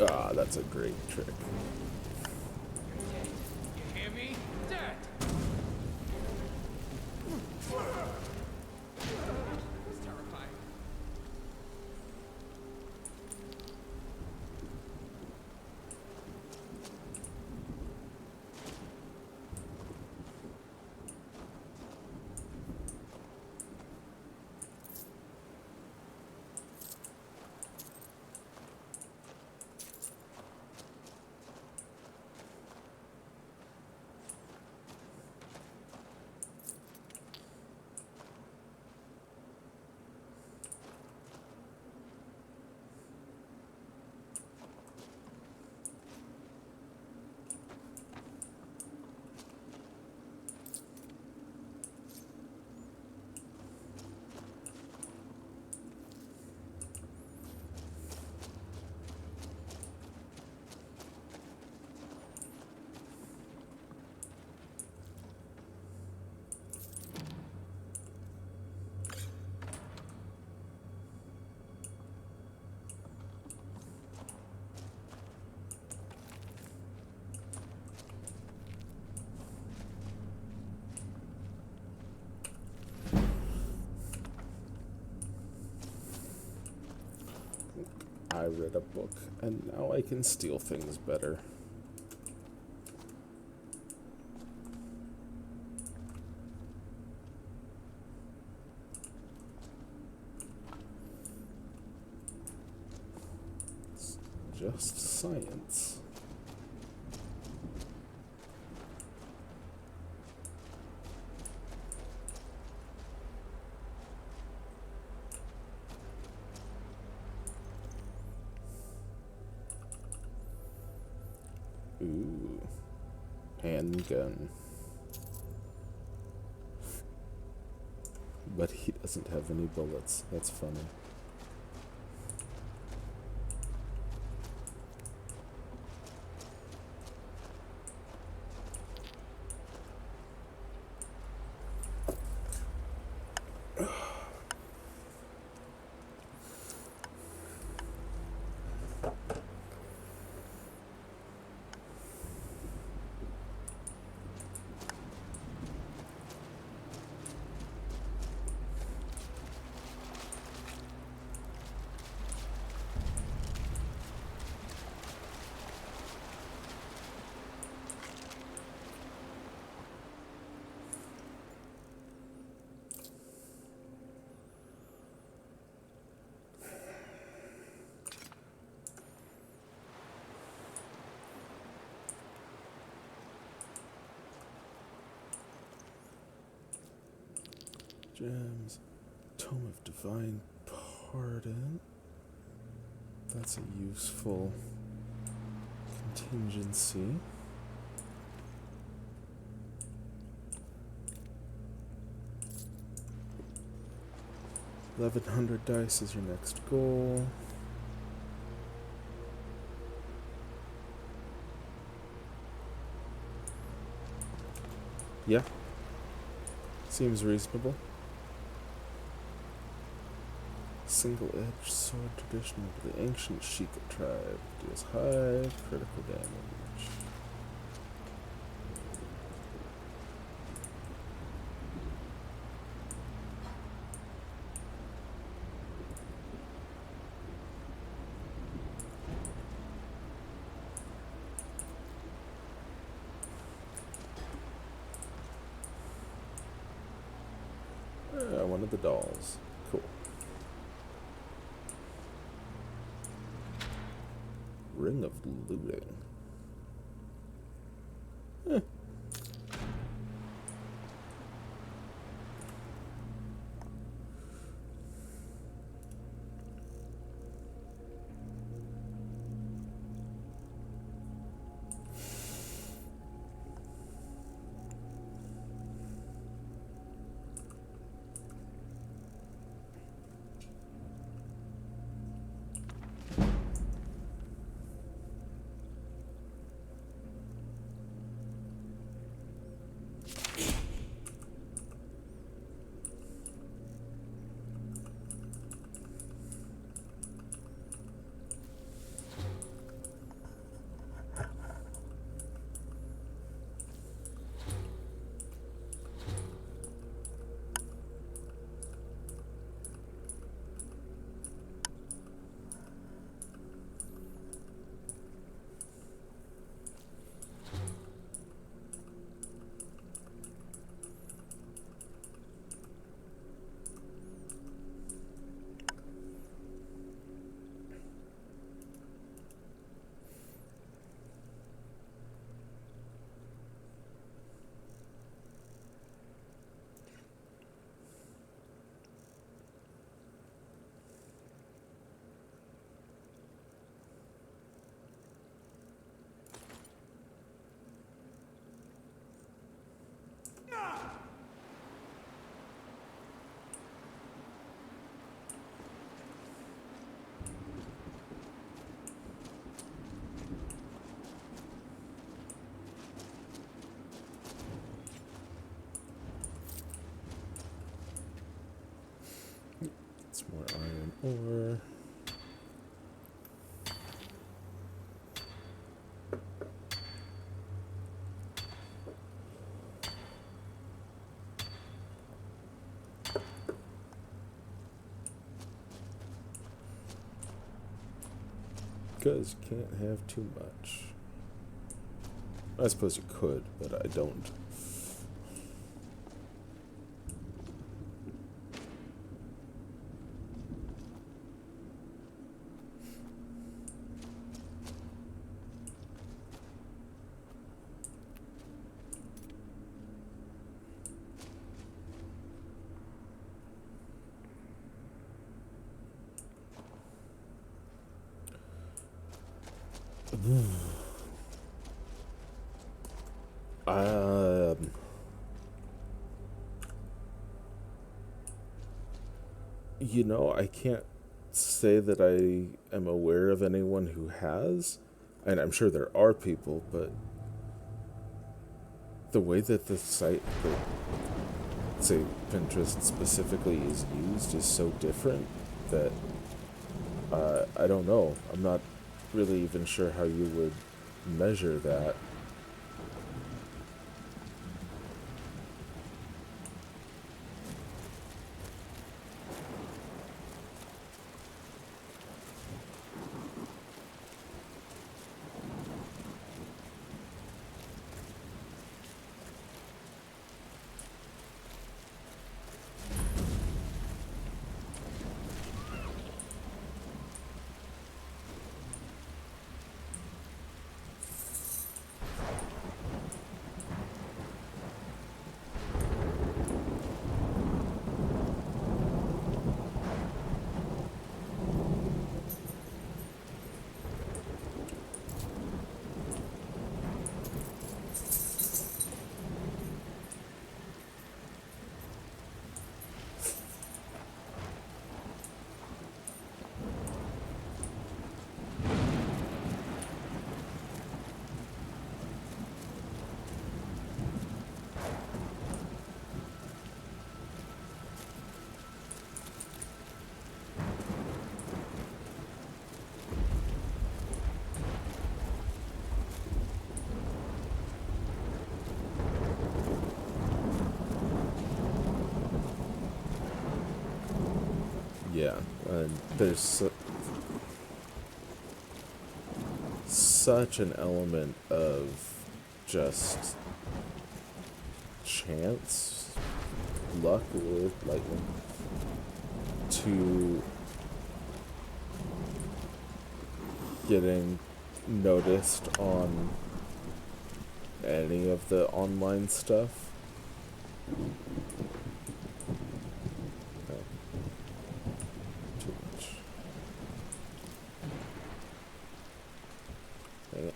Ah, that's a great trick. You hear me? Dead! It's terrifying. read a book, and now I can steal things better. It's just science. Ooh, handgun. But he doesn't have any bullets. That's funny. Gems. Tome of Divine Pardon. That's a useful contingency. $1,100 dice is your next goal. Yeah. Seems reasonable. Single-edged sword traditional to the ancient Sheikah tribe. Deals high critical damage. One of the dolls. Cool. Ring of Looting. It's more iron ore. Because you can't have too much. I suppose you could, but I don't. Um, I can't say that I am aware of anyone who has, and I'm sure there are people, but the way that the site, say Pinterest specifically, is used is so different that I don't know. I'm not really even sure how you would measure that. Yeah, and there's such an element of just chance, luck, or lightning to getting noticed on any of the online stuff. Too much. Dang it.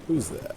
Who's that?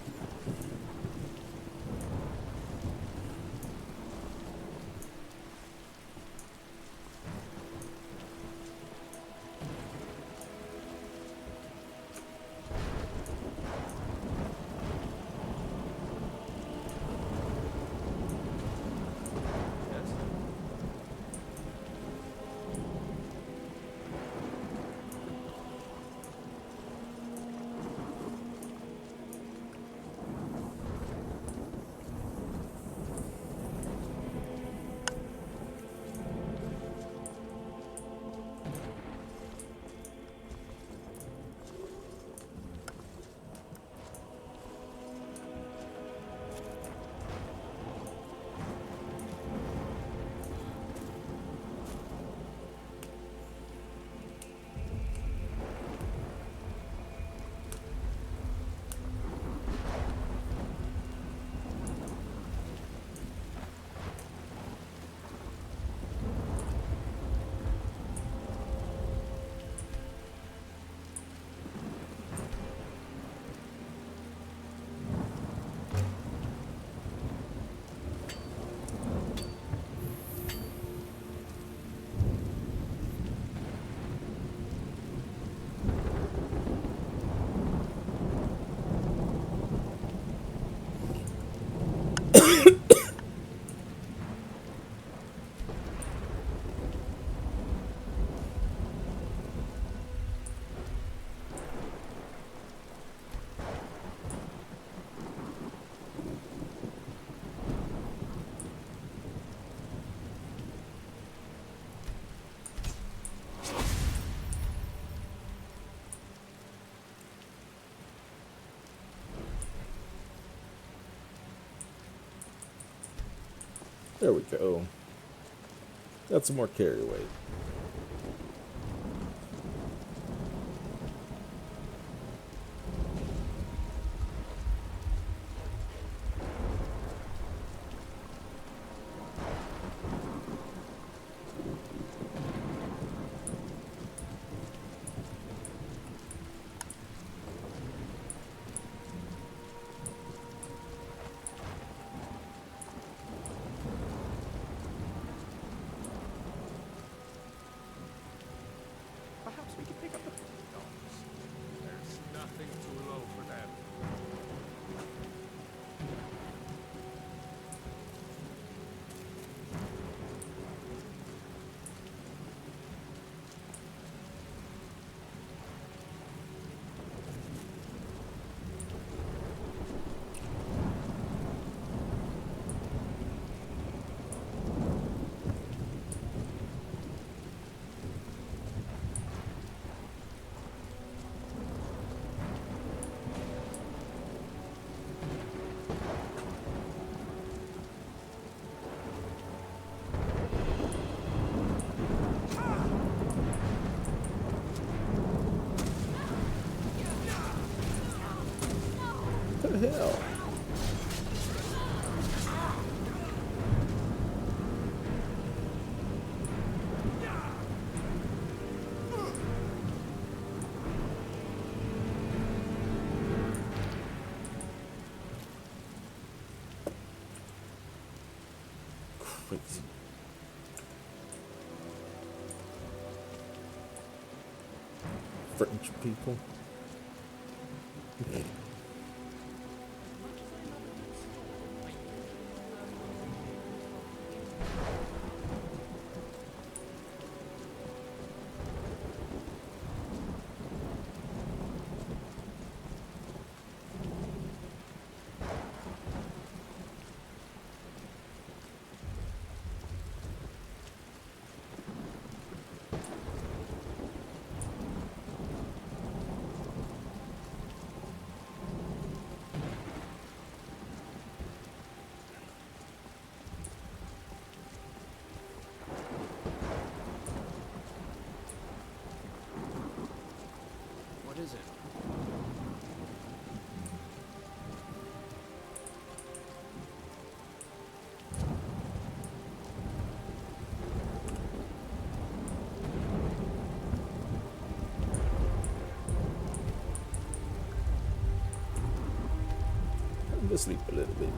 There we go. Got some more carry weight. Perhaps we could pick up the dogs. There's nothing too low for them. What the hell? Crazy. French people. What is it? I'm gonna sleep a little bit.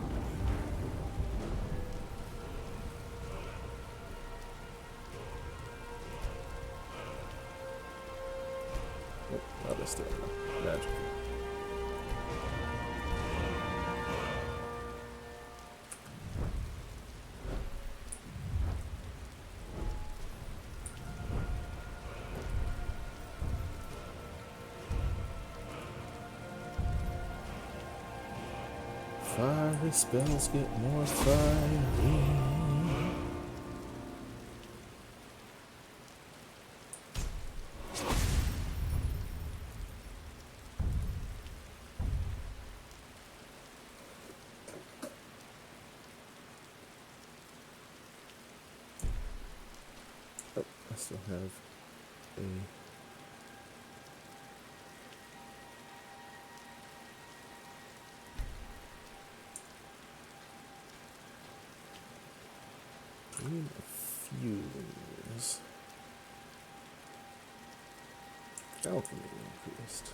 Oh, that's still magic. Fiery spells get more fiery. Oh, I still have a... Green fuse. Alchemy increased.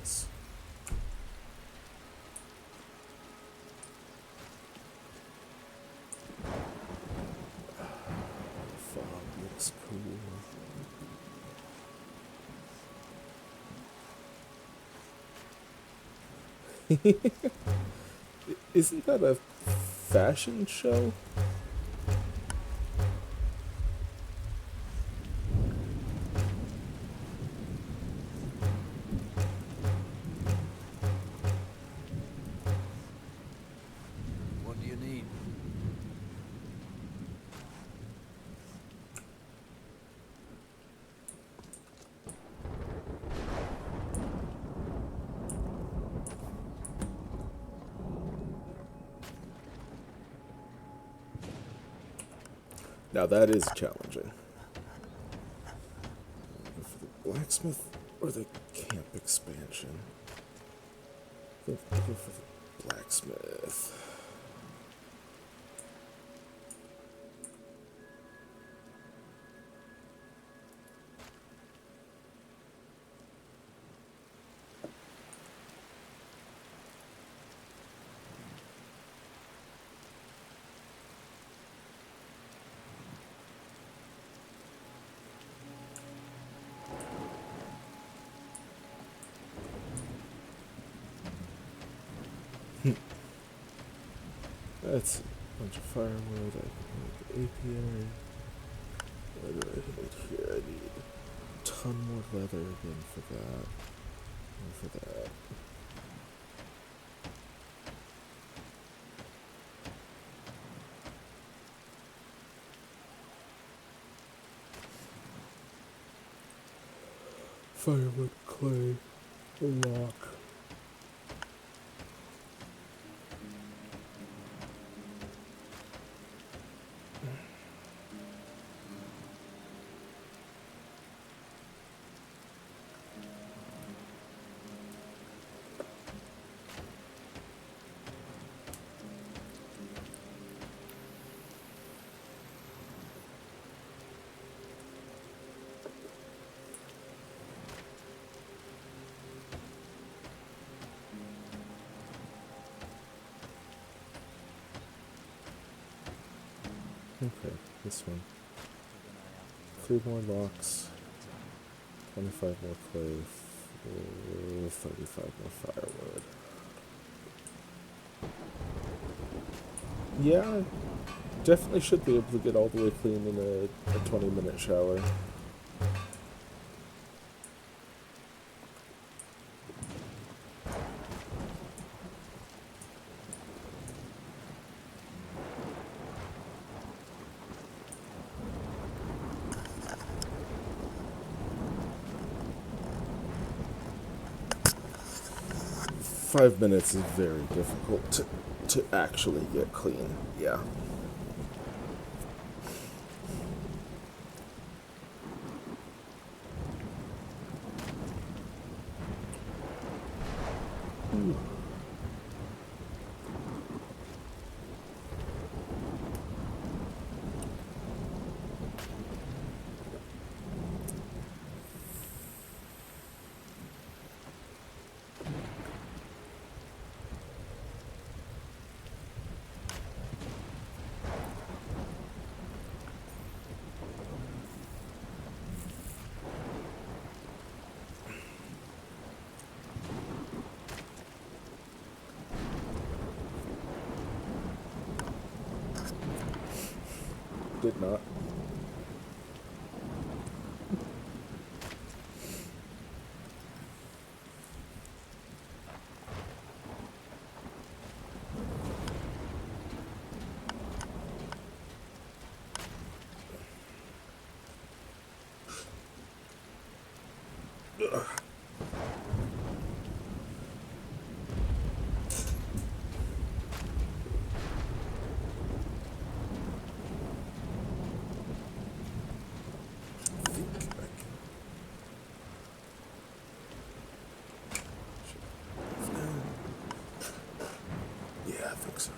Nice. Fog looks cool. Isn't that a fashion show? Now that is challenging. Go for the blacksmith or the camp expansion? I think I'll go for the blacksmith. That's a bunch of firewood. I can make apiary. What do I need here? I need a ton more leather again for that. And for that. Firewood, clay, lock. Okay, this one. 3 more locks, 25 more clay, 35 more firewood. Yeah, definitely should be able to get all the way clean in a 20-minute shower. 5 minutes is very difficult to actually get clean, yeah. Ooh. 'Did not. Ugh. Yeah, I think so.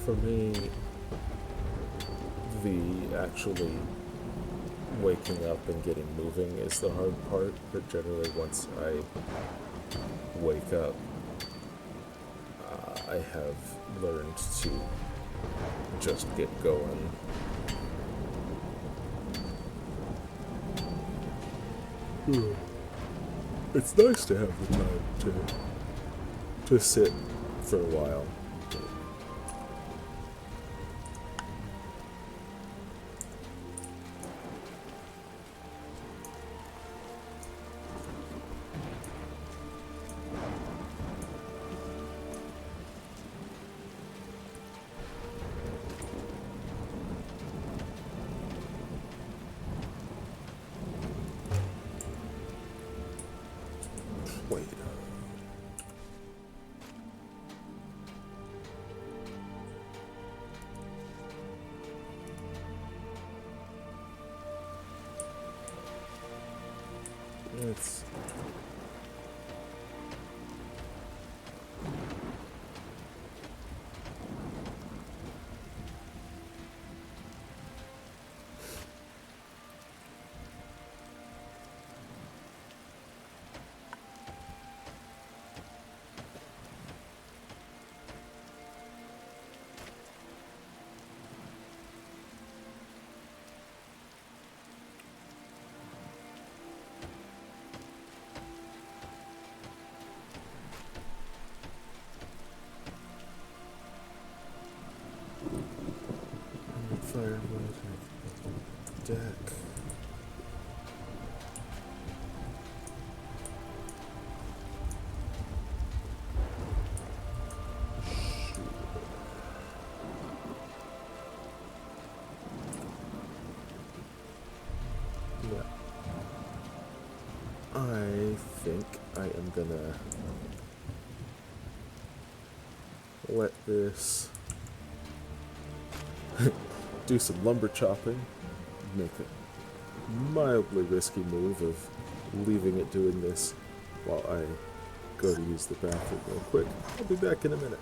For me, The actually waking up and getting moving is the hard part, but generally once I wake up, I have learned to just get going. It's nice to have the time to sit for a while. Wait. It's firewood deck. Yeah. I think I am gonna let this do some lumber chopping, make a mildly risky move of leaving it doing this while I go to use the bathroom real quick. I'll be back in a minute.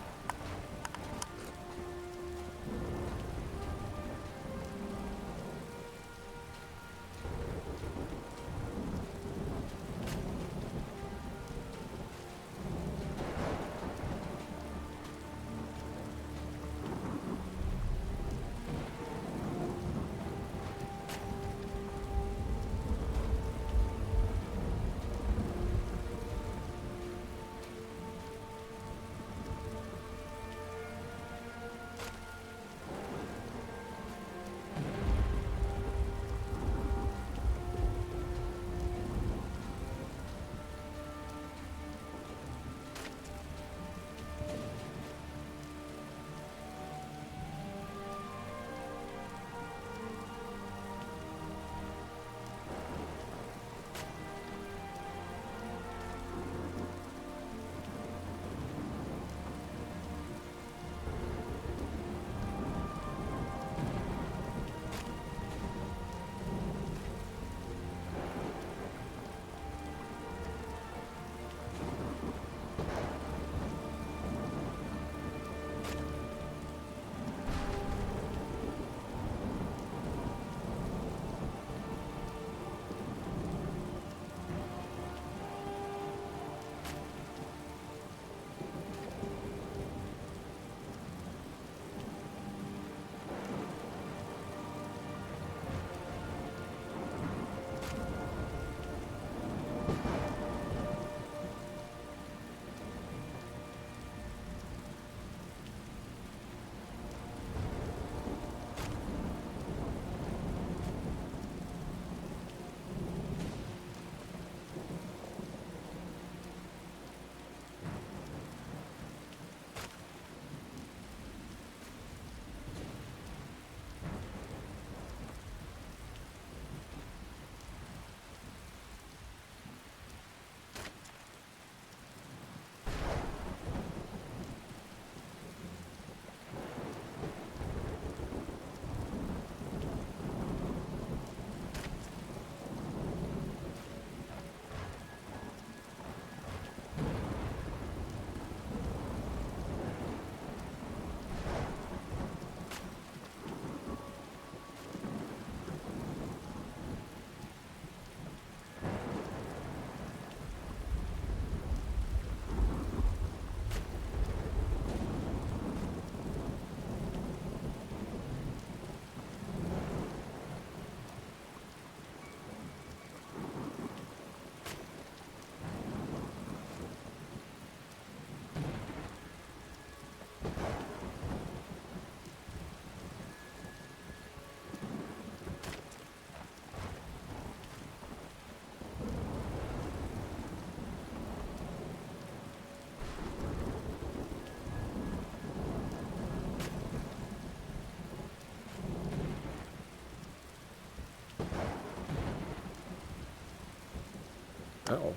Ow.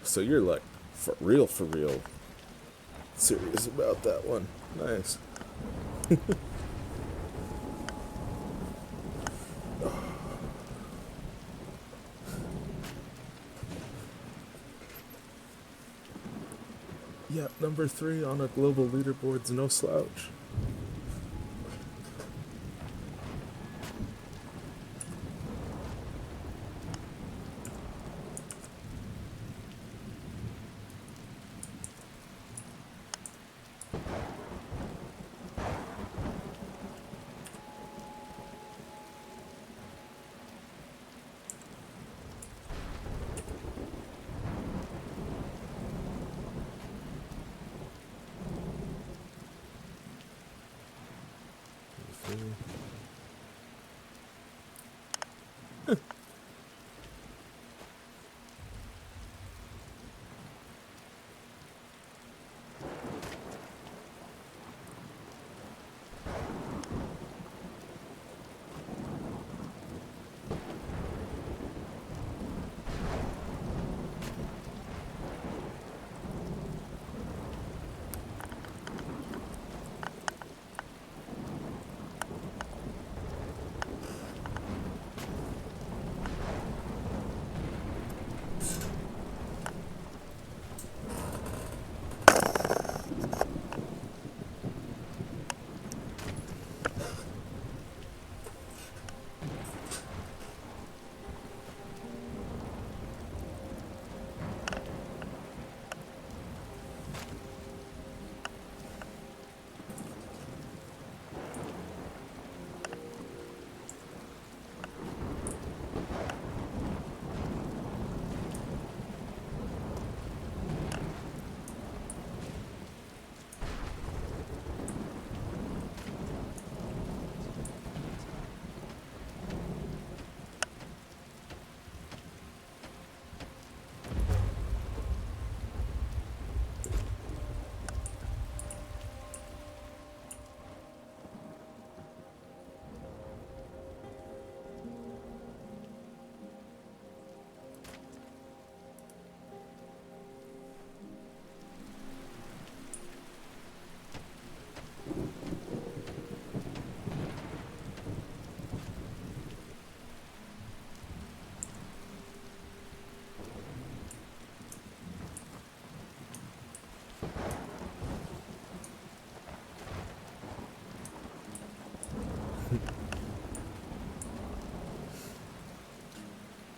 So you're like for real serious about that one. Nice. Yep, number 3 on a global leaderboard's no slouch.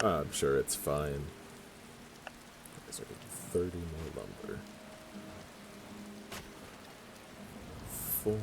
I'm sure it's fine. These are 30 more lumber. 4.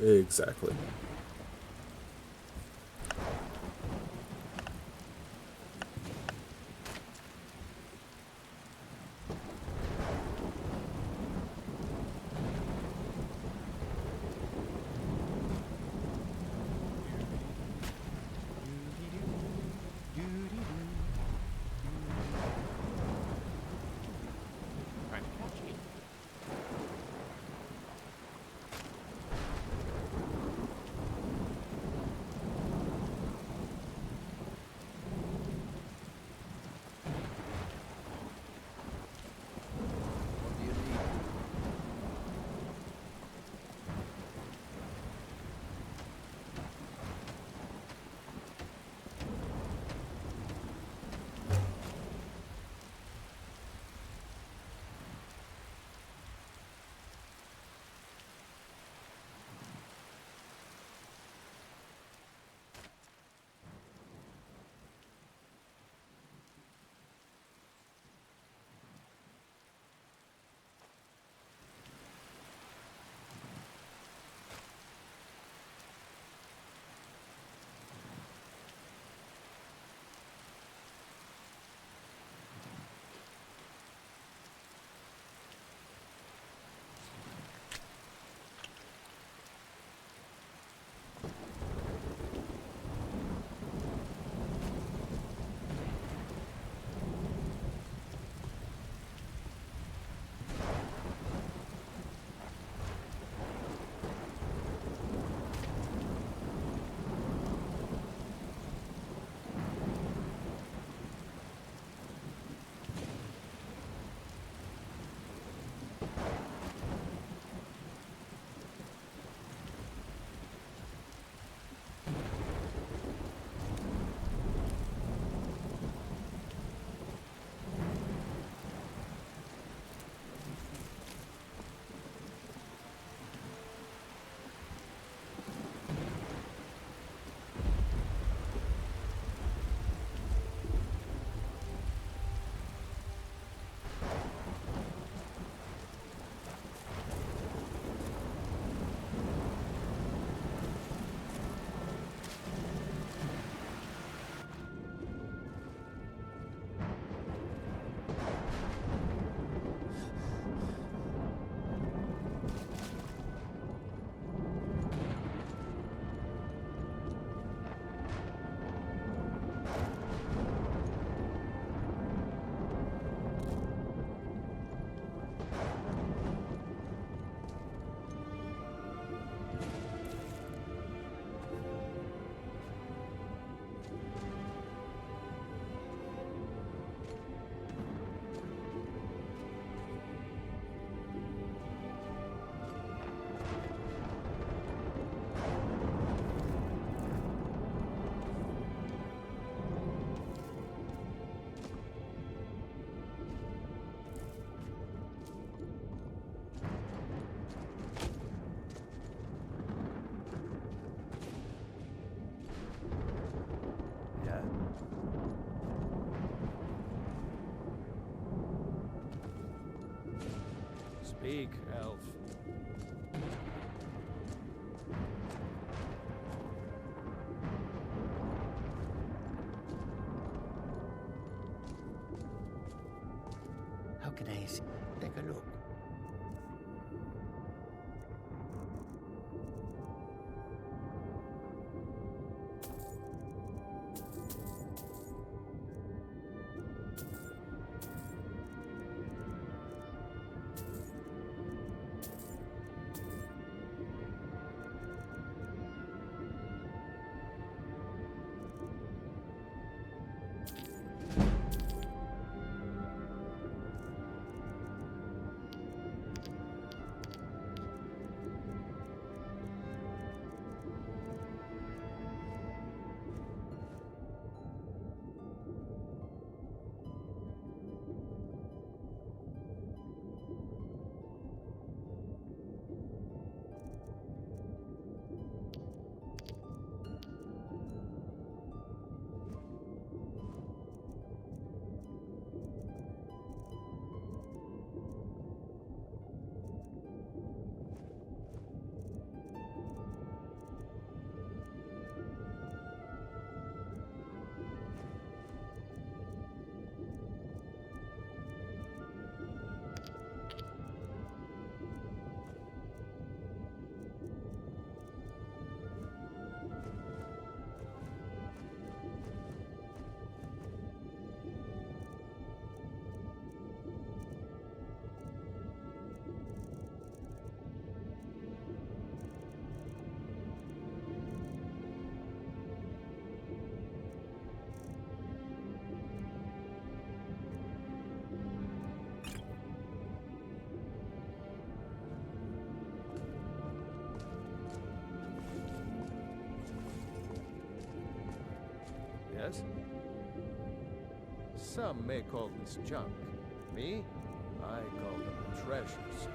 Exactly. Kind of catchy. Speak, elf. How can I take a look? Yes? Some may call this junk. Me? I call them treasures.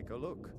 take a look.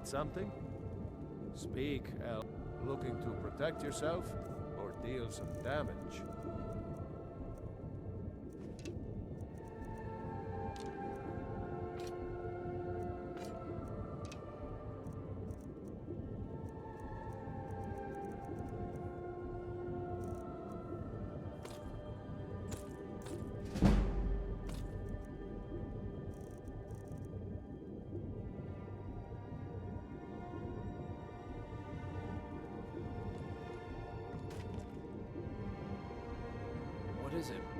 Need something? Speak, elf. Looking to protect yourself or deal some damage? What is it?